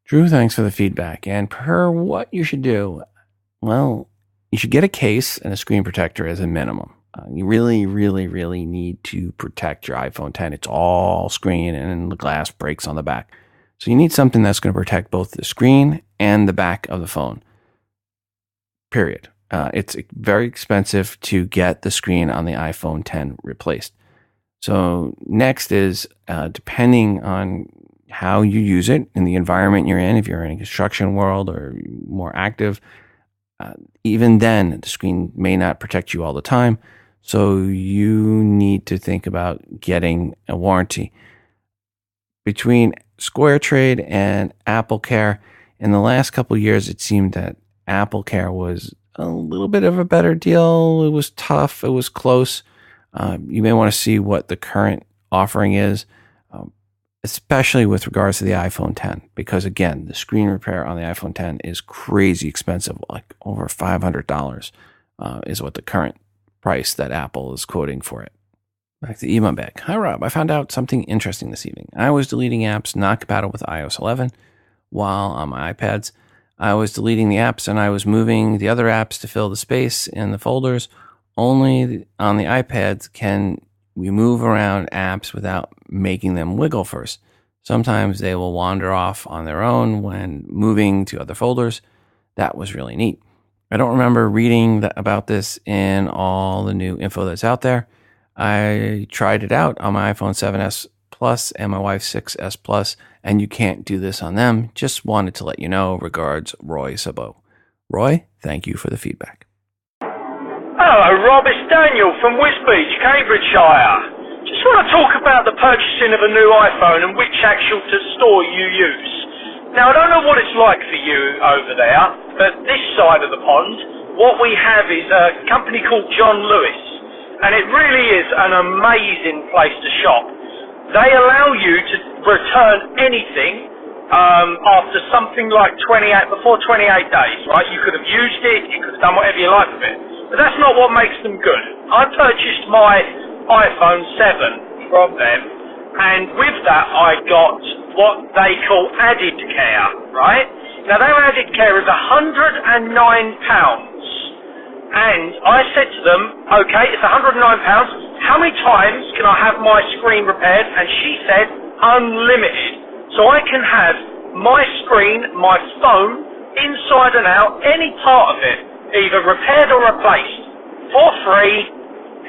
Drew, thanks for the feedback. And per what you should do, well, you should get a case and a screen protector as a minimum. You really, really, really need to protect your iPhone 10. It's all screen and the glass breaks on the back. So you need something that's going to protect both the screen and the back of the phone. Period. It's very expensive to get the screen on the iPhone 10 replaced. So next is, depending on how you use it in the environment you're in, if you're in a construction world or more active, even then the screen may not protect you all the time. So you need to think about getting a warranty. Between SquareTrade and AppleCare, in the last couple of years, it seemed that AppleCare was a little bit of a better deal. It was tough. It was close. You may want to see what the current offering is, especially with regards to the iPhone 10, because again, the screen repair on the iPhone 10 is crazy expensive, like over $500 is what the current price that Apple is quoting for it. Back to the email bag. Hi, Rob. I found out something interesting this evening. I was deleting apps not compatible with iOS 11 while on my iPads. I was deleting the apps and I was moving the other apps to fill the space in the folders. Only on the iPads can we move around apps without making them wiggle first. Sometimes they will wander off on their own when moving to other folders. That was really neat. I don't remember reading about this in all the new info that's out there. I tried it out on my iPhone 7S Plus and my wife's 6S Plus, and you can't do this on them. Just wanted to let you know. Regards, Roy Sabo. Roy, thank you for the feedback. Hello, Rob. It's Daniel from Wisbeach, Cambridgeshire. Just want to talk about the purchasing of a new iPhone and which actual store you use. Now, I don't know what it's like for you over there, but this side of the pond, what we have is a company called John Lewis, and it really is an amazing place to shop. They allow you to return anything after something like before 28 days, right? You could have used it, you could have done whatever you like with it. But that's not what makes them good. I purchased my iPhone 7 from them, and with that I got what they call added care, right? Now their added care is £109, and I said to them, okay, it's £109, how many times can I have my screen repaired? And she said, unlimited. So I can have my screen, my phone, inside and out, any part of it, either repaired or replaced, for free,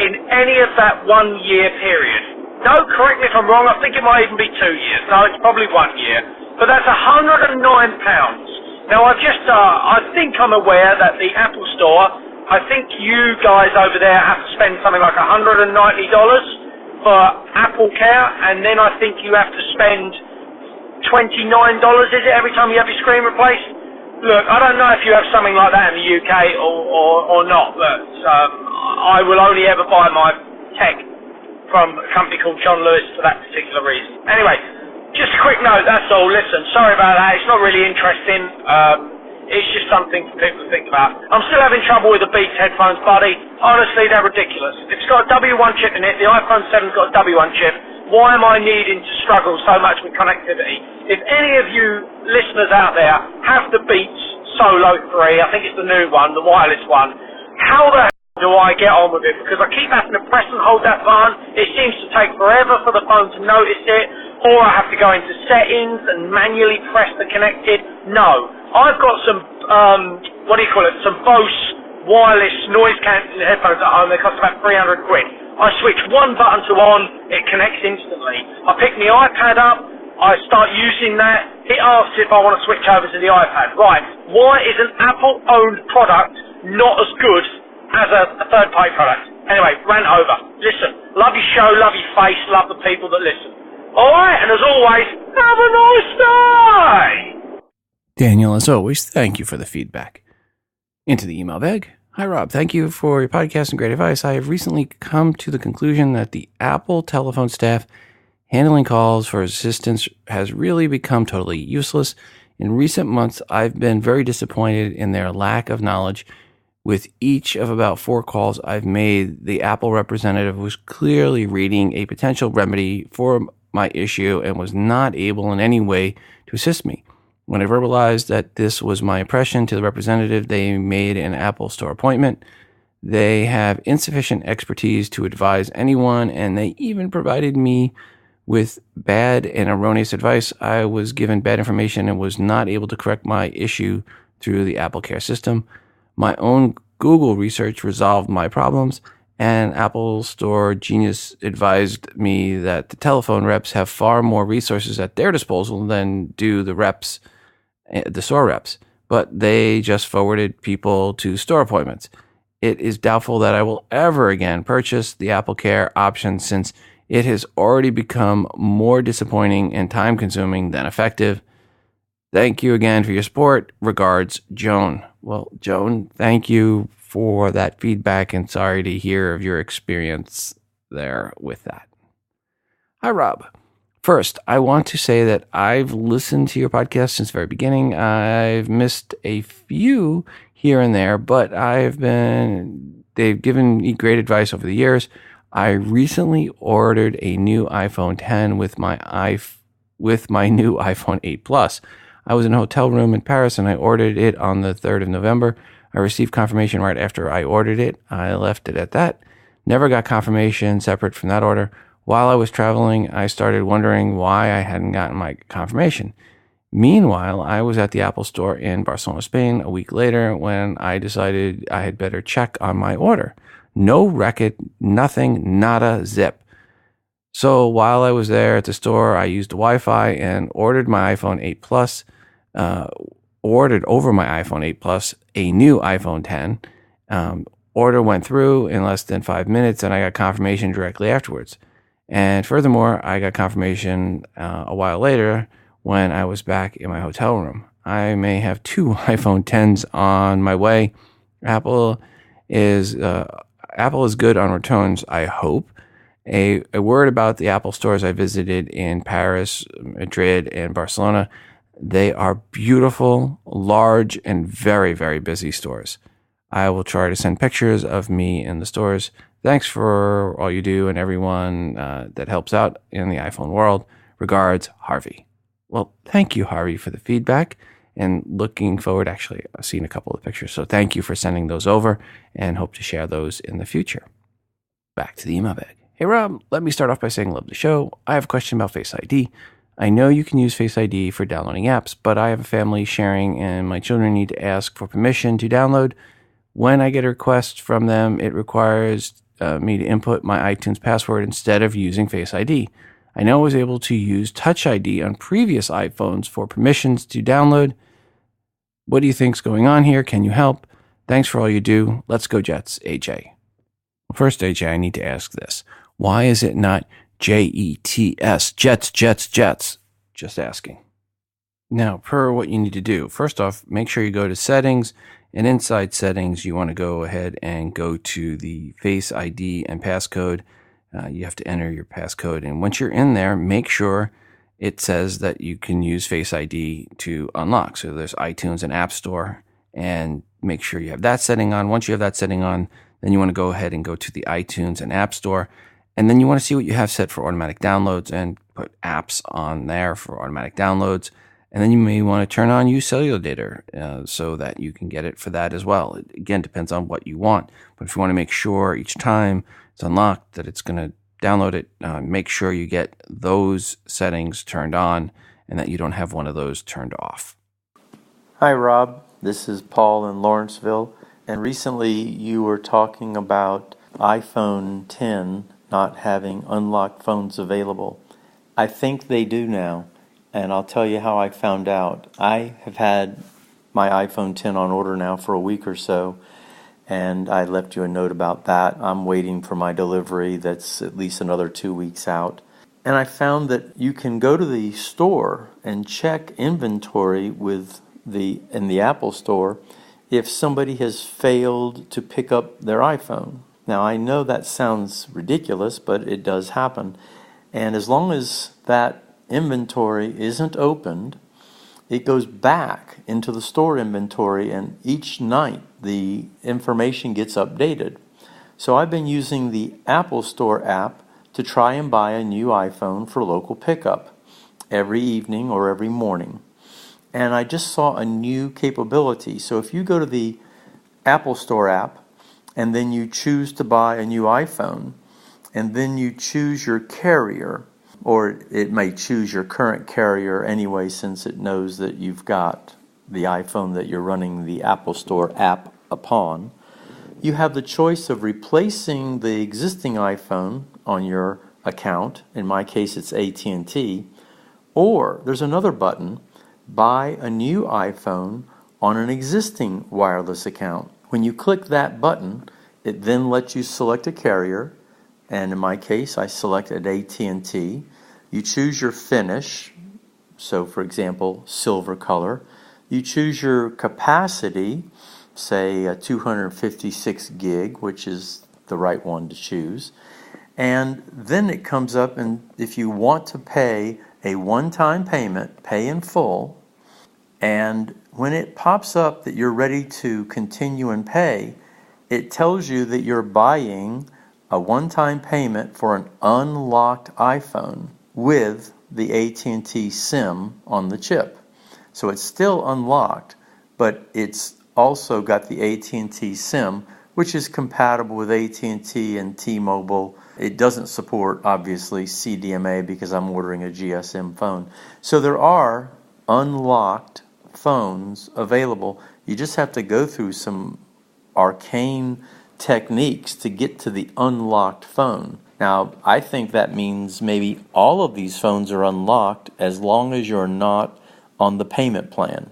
in any of that 1 year period. No, correct me if I'm wrong, I think it might even be 2 years. No, it's probably 1 year. But that's £109. Now I think I'm aware that the Apple Store, I think you guys over there have to spend something like $190 for Apple Care, and then I think you have to spend $29, is it, every time you have your screen replaced? Look, I don't know if you have something like that in the UK or not, but I will only ever buy my tech from a company called John Lewis for that particular reason. Anyway, just a quick note, that's all. Listen, sorry about that. It's not really interesting. It's just something for people to think about. I'm still having trouble with the Beats headphones, buddy. Honestly, they're ridiculous. It's got a W1 chip in it. The iPhone 7's got a W1 chip. Why am I needing to struggle so much with connectivity? If any of you listeners out there have the Beats Solo 3, I think it's the new one, the wireless one, how the hell do I get on with it? Because I keep having to press and hold that button. It seems to take forever for the phone to notice it, or I have to go into settings and manually press the connected. No. I've got some, some Bose wireless noise cancelling headphones at home. They cost about 300 quid. I switch one button to on, it connects instantly. I pick my iPad up, I start using that, it asks if I want to switch over to the iPad. Right, why is an Apple-owned product not as good as a third-party product? Anyway, rant over. Listen, love your show, love your face, love the people that listen. Alright, and as always, have a nice day! Daniel, as always, thank you for the feedback. Into the email bag. Hi, Rob. Thank you for your podcast and great advice. I have recently come to the conclusion that the Apple telephone staff handling calls for assistance has really become totally useless. In recent months, I've been very disappointed in their lack of knowledge. With each of about 4 calls I've made, the Apple representative was clearly reading a potential remedy for my issue and was not able in any way to assist me. When I verbalized that this was my impression to the representative, they made an Apple Store appointment. They have insufficient expertise to advise anyone, and they even provided me with bad and erroneous advice. I was given bad information and was not able to correct my issue through the Apple Care system. My own Google research resolved my problems, and Apple Store Genius advised me that the telephone reps have far more resources at their disposal than do the store reps, but they just forwarded people to store appointments. It is doubtful that I will ever again purchase the Apple Care option since it has already become more disappointing and time-consuming than effective. Thank you again for your support. Regards, Joan. Well, Joan, thank you for that feedback and sorry to hear of your experience there with that. Hi, Rob. First, I want to say that I've listened to your podcast since the very beginning. I've missed a few here and there, but they've given me great advice over the years. I recently ordered a new iPhone 10 with my new iPhone 8 Plus. I was in a hotel room in Paris and I ordered it on the 3rd of November. I received confirmation right after I ordered it. I left it at that. Never got confirmation separate from that order. While I was traveling, I started wondering why I hadn't gotten my confirmation. Meanwhile, I was at the Apple Store in Barcelona, Spain a week later when I decided I had better check on my order. No record, nothing, nada, zip. So while I was there at the store, I used Wi-Fi and ordered my iPhone 8 Plus, ordered over my iPhone 8 Plus a new iPhone 10. Order went through in less than 5 minutes, and I got confirmation directly afterwards. And furthermore, I got confirmation a while later when I was back in my hotel room. I may have 2 iPhone 10s on my way. Apple is good on returns, I hope. A word about the Apple stores I visited in Paris, Madrid, and Barcelona. They are beautiful, large, and very, very busy stores. I will try to send pictures of me in the stores. Thanks for all you do and everyone that helps out in the iPhone world. Regards, Harvey. Well, thank you, Harvey, for the feedback, and looking forward. Actually, I've seen a couple of pictures, so thank you for sending those over, and hope to share those in the future. Back to the email bag. Hey, Rob, let me start off by saying love the show. I have a question about Face ID. I know you can use Face ID for downloading apps, but I have a family sharing, and my children need to ask for permission to download. When I get a request from them, it requires me to input my iTunes password instead of using Face ID. I know I was able to use Touch ID on previous iPhones for permissions to download. What do you think's going on here? Can you help? Thanks for all you do. Let's go Jets, AJ. First, AJ, I need to ask this. Why is it not JETS, Jets, Jets, Jets? Just asking. Now, per what you need to do, first off, make sure you go to Settings, and inside Settings, you want to go ahead and go to the Face ID and passcode. You have to enter your passcode, and once you're in there, make sure it says that you can use Face ID to unlock. So there's iTunes and App Store, and make sure you have that setting on. Once you have that setting on, then you want to go ahead and go to the iTunes and App Store. And then you want to see what you have set for automatic downloads and put apps on there for automatic downloads. And then you may want to turn on use cellular data so that you can get it for that as well. It, again, depends on what you want. But if you want to make sure each time it's unlocked that it's going to download it, make sure you get those settings turned on and that you don't have one of those turned off. Hi, Rob. This is Paul in Lawrenceville. And recently you were talking about iPhone 10 not having unlocked phones available. I think they do now, and I'll tell you how I found out. I have had my iPhone 10 on order now for a week or so, and I left you a note about that. I'm waiting for my delivery that's at least another 2 weeks out. And I found that you can go to the store and check inventory in the Apple Store if somebody has failed to pick up their iPhone. Now, I know that sounds ridiculous, but it does happen. And as long as that inventory isn't opened, it goes back into the store inventory, and each night the information gets updated. So I've been using the Apple Store app to try and buy a new iPhone for local pickup every evening or every morning. And I just saw a new capability. So if you go to the Apple Store app, and then you choose to buy a new iPhone, and then you choose your carrier, or it may choose your current carrier anyway since it knows that you've got the iPhone that you're running the Apple Store app upon. You have the choice of replacing the existing iPhone on your account. In my case, it's AT&T. Or there's another button, buy a new iPhone on an existing wireless account. When you click that button, it then lets you select a carrier, and in my case, I selected AT&T. You choose your finish, so for example, silver color. You choose your capacity, say a 256 gig, which is the right one to choose. And then it comes up, and if you want to pay a one-time payment, pay in full, and when it pops up that you're ready to continue and pay, it tells you that you're buying a one-time payment for an unlocked iPhone with the AT&T SIM on the chip. So it's still unlocked, but it's also got the AT&T SIM, which is compatible with AT&T and T-Mobile. It doesn't support, obviously, CDMA because I'm ordering a GSM phone. So there are unlocked phones available. You just have to go through some arcane techniques to get to the unlocked phone. Now, I think that means maybe all of these phones are unlocked as long as you're not on the payment plan.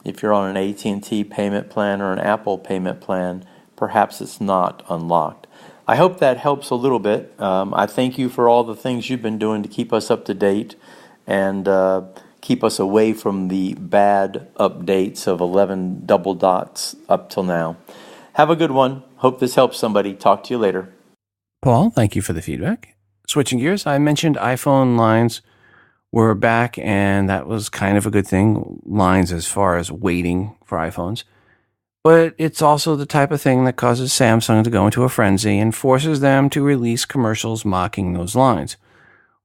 If you're on an AT&T payment plan or an Apple payment plan, perhaps it's not unlocked. I hope that helps a little bit. I thank you for all the things you've been doing to keep us up to date and keep us away from the bad updates of 11 double dots up till now. Have a good one. Hope this helps somebody. Talk to you later. Paul, thank you for the feedback. Switching gears, I mentioned iPhone lines were back, and that was kind of a good thing, lines as far as waiting for iPhones. But it's also the type of thing that causes Samsung to go into a frenzy and forces them to release commercials mocking those lines,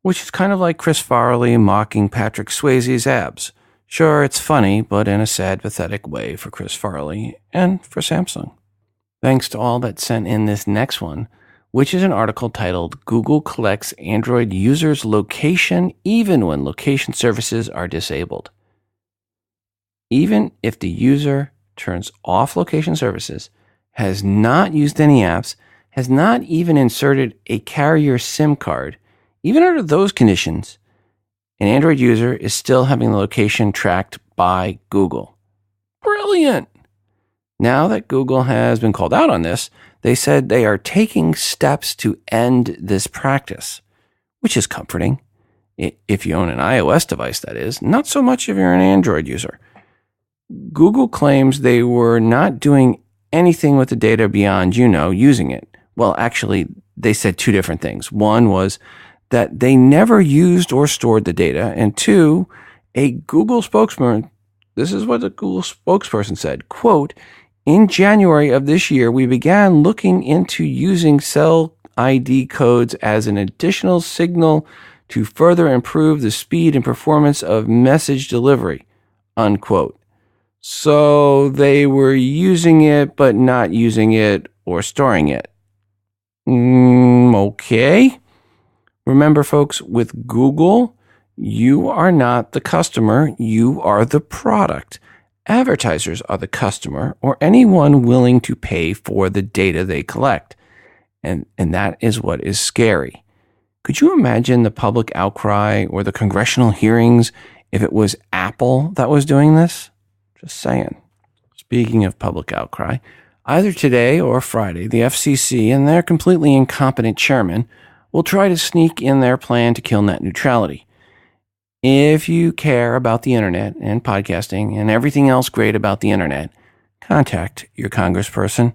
which is kind of like Chris Farley mocking Patrick Swayze's abs. Sure, it's funny, but in a sad, pathetic way for Chris Farley and for Samsung. Thanks to all that sent in this next one, which is an article titled Google Collects Android Users' Location Even When Location Services Are Disabled. Even if the user turns off location services, has not used any apps, has not even inserted a carrier SIM card, even under those conditions, an Android user is still having the location tracked by Google. Brilliant! Now that Google has been called out on this, they said they are taking steps to end this practice, which is comforting. If you own an iOS device, that is, not so much if you're an Android user. Google claims they were not doing anything with the data beyond, using it. Well, actually, they said two different things. One was that they never used or stored the data. And two, a Google spokesman, this is what the Google spokesperson said, quote, "In January of this year, we began looking into using cell ID codes as an additional signal to further improve the speed and performance of message delivery," unquote. So they were using it, but not using it or storing it. Okay. Remember, folks, with Google, you are not the customer, you are the product. Advertisers are the customer or anyone willing to pay for the data they collect. And that is what is scary. Could you imagine the public outcry or the congressional hearings if it was Apple that was doing this? Just saying. Speaking of public outcry, either today or Friday, the FCC and their completely incompetent chairman will try to sneak in their plan to kill net neutrality. If you care about the internet and podcasting and everything else great about the internet, contact your congressperson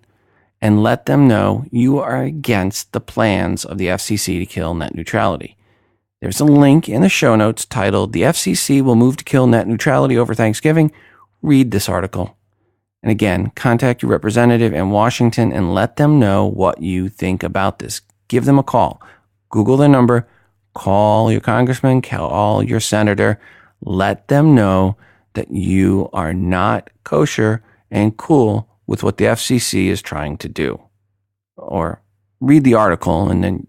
and let them know you are against the plans of the FCC to kill net neutrality. There's a link in the show notes titled "The FCC Will Move to Kill Net Neutrality Over Thanksgiving." Read this article. And again, contact your representative in Washington and let them know what you think about this. Give them a call. Google their number. Call your congressman. Call your senator. Let them know that you are not kosher and cool with what the FCC is trying to do. Or read the article and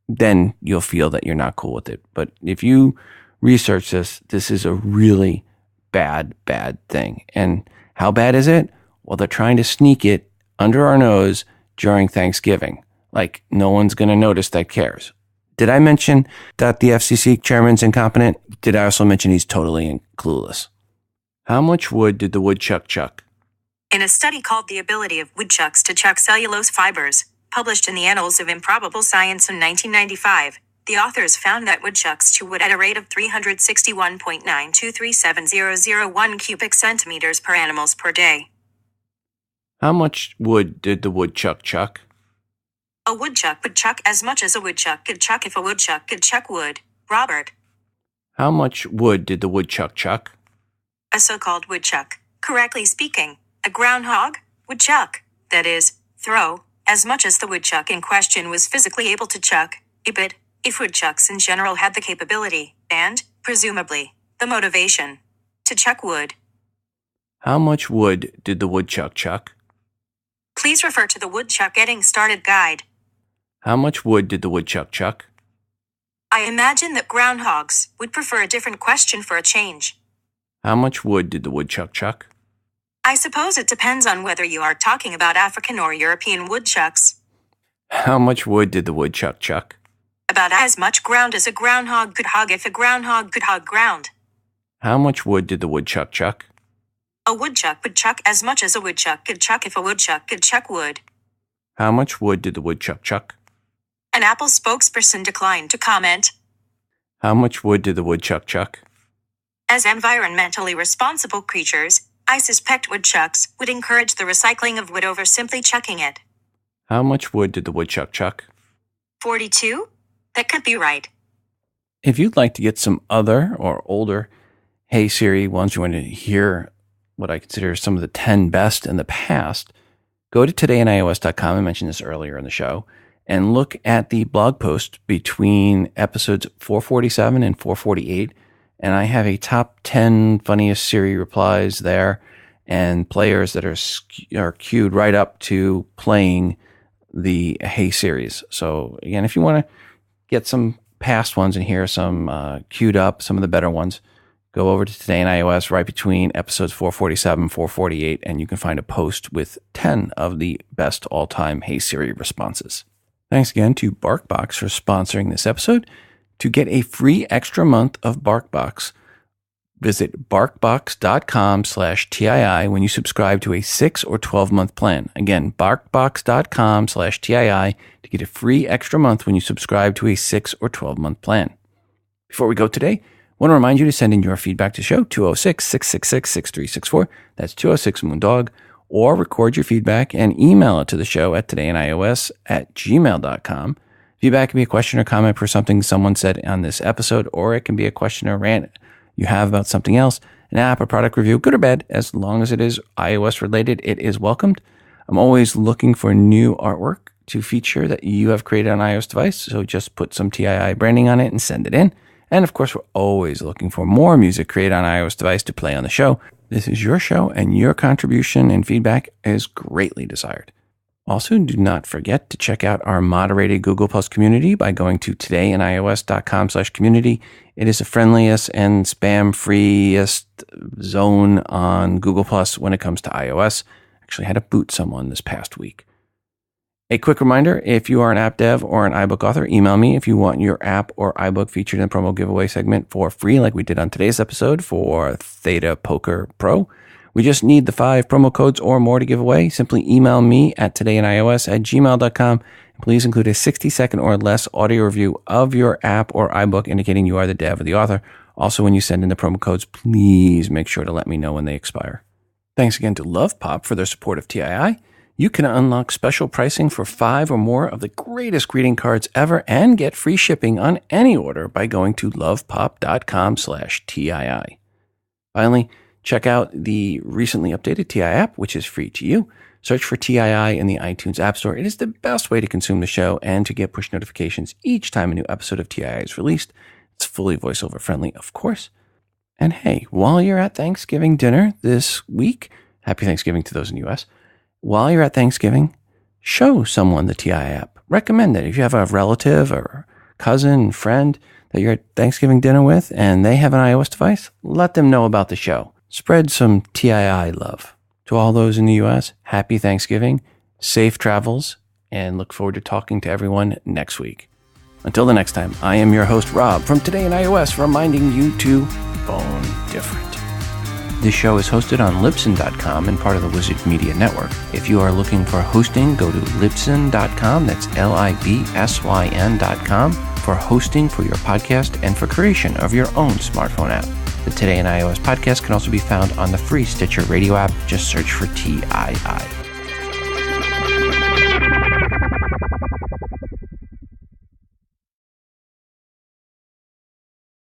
then you'll feel that you're not cool with it. But if you research this, this is a really bad thing. And how bad is it? Well, they're trying to sneak it under our nose during Thanksgiving. Like no one's going to notice that cares. Did I mention that the FCC chairman's incompetent? Did I also mention he's totally clueless? How much wood did the woodchuck chuck? In a study called The Ability of Woodchucks to Chuck Cellulose Fibers, published in the Annals of Improbable Science in 1995, the authors found that woodchucks chew wood at a rate of 361.9237001 cubic centimeters per animals per day. How much wood did the woodchuck chuck? A woodchuck would chuck as much as a woodchuck could chuck if a woodchuck could chuck wood. Robert. How much wood did the woodchuck chuck? A so-called woodchuck, correctly speaking, a groundhog, would chuck, that is, throw, as much as the woodchuck in question was physically able to chuck, but if woodchucks in general had the capability, and, presumably, the motivation, to chuck wood. How much wood did the woodchuck chuck? Please refer to the Woodchuck Getting Started guide. How much wood did the woodchuck chuck? I imagine that groundhogs would prefer a different question for a change. How much wood did the woodchuck chuck? I suppose it depends on whether you are talking about African or European woodchucks. How much wood did the woodchuck chuck? About as much ground as a groundhog could hog if a groundhog could hog ground. How much wood did the woodchuck chuck? A woodchuck would chuck as much as a woodchuck could chuck if a woodchuck could chuck wood. How much wood did the woodchuck chuck? An Apple spokesperson declined to comment. How much wood did the woodchuck chuck? As environmentally responsible creatures, I suspect woodchucks would encourage the recycling of wood over simply chucking it. How much wood did the woodchuck chuck? 42? That could be right. If you'd like to get some other or older Hey Siri ones, you want to hear what I consider some of the 10 best in the past, go to todayinios.com, I mentioned this earlier in the show, and look at the blog post between episodes 447 and 448. And I have a top 10 funniest Siri replies there and players that are queued right up to playing the Hey series. So again, if you want to get some past ones and hear some queued up, some of the better ones, go over to Today in iOS right between episodes 447 and 448, and you can find a post with 10 of the best all-time Hey Siri responses. Thanks again to BarkBox for sponsoring this episode. To get a free extra month of BarkBox, visit barkbox.com/TII when you subscribe to a 6 or 12-month plan. Again, barkbox.com/TII to get a free extra month when you subscribe to a 6 or 12-month plan. Before we go today, I want to remind you to send in your feedback to show 206-666-6364. That's 206-MOONDOG. Or record your feedback and email it to the show at todayinios@gmail.com. Feedback can be a question or comment for something someone said on this episode, or it can be a question or rant you have about something else, an app, or product review, good or bad. As long as it is iOS related, it is welcomed. I'm always looking for new artwork to feature that you have created on an iOS device, so just put some TII branding on it and send it in. And of course, we're always looking for more music created on an iOS device to play on the show. This is your show, and your contribution and feedback is greatly desired. Also, do not forget to check out our moderated Google Plus community by going to todayinios.com/community. It is the friendliest and spam-freest zone on Google Plus when it comes to iOS. Actually had to boot someone this past week. A quick reminder, if you are an app dev or an iBook author, email me if you want your app or iBook featured in the promo giveaway segment for free, like we did on today's episode for Theta Poker Pro. We just need the 5 promo codes or more to give away. Simply email me at todayinios@gmail.com. Please include a 60-second or less audio review of your app or iBook indicating you are the dev or the author. Also, when you send in the promo codes, please make sure to let me know when they expire. Thanks again to LovePop for their support of TII. You can unlock special pricing for 5 or more of the greatest greeting cards ever and get free shipping on any order by going to lovepop.com/TII. Finally, check out the recently updated TII app, which is free to you. Search for TII in the iTunes App Store. It is the best way to consume the show and to get push notifications each time a new episode of TII is released. It's fully voiceover friendly, of course. And hey, while you're at Thanksgiving dinner this week, happy Thanksgiving to those in the U.S., while you're at Thanksgiving, show someone the TII app. Recommend it. If you have a relative or cousin, friend that you're at Thanksgiving dinner with and they have an iOS device, let them know about the show. Spread some TII love. To all those in the U.S., happy Thanksgiving, safe travels, and look forward to talking to everyone next week. Until the next time, I am your host, Rob, from Today in iOS, reminding you to phone different. This show is hosted on Libsyn.com and part of the Wizard Media Network. If you are looking for hosting, go to Libsyn.com, that's Libsyn.com, for hosting for your podcast and for creation of your own smartphone app. The Today in iOS podcast can also be found on the free Stitcher radio app. Just search for TII.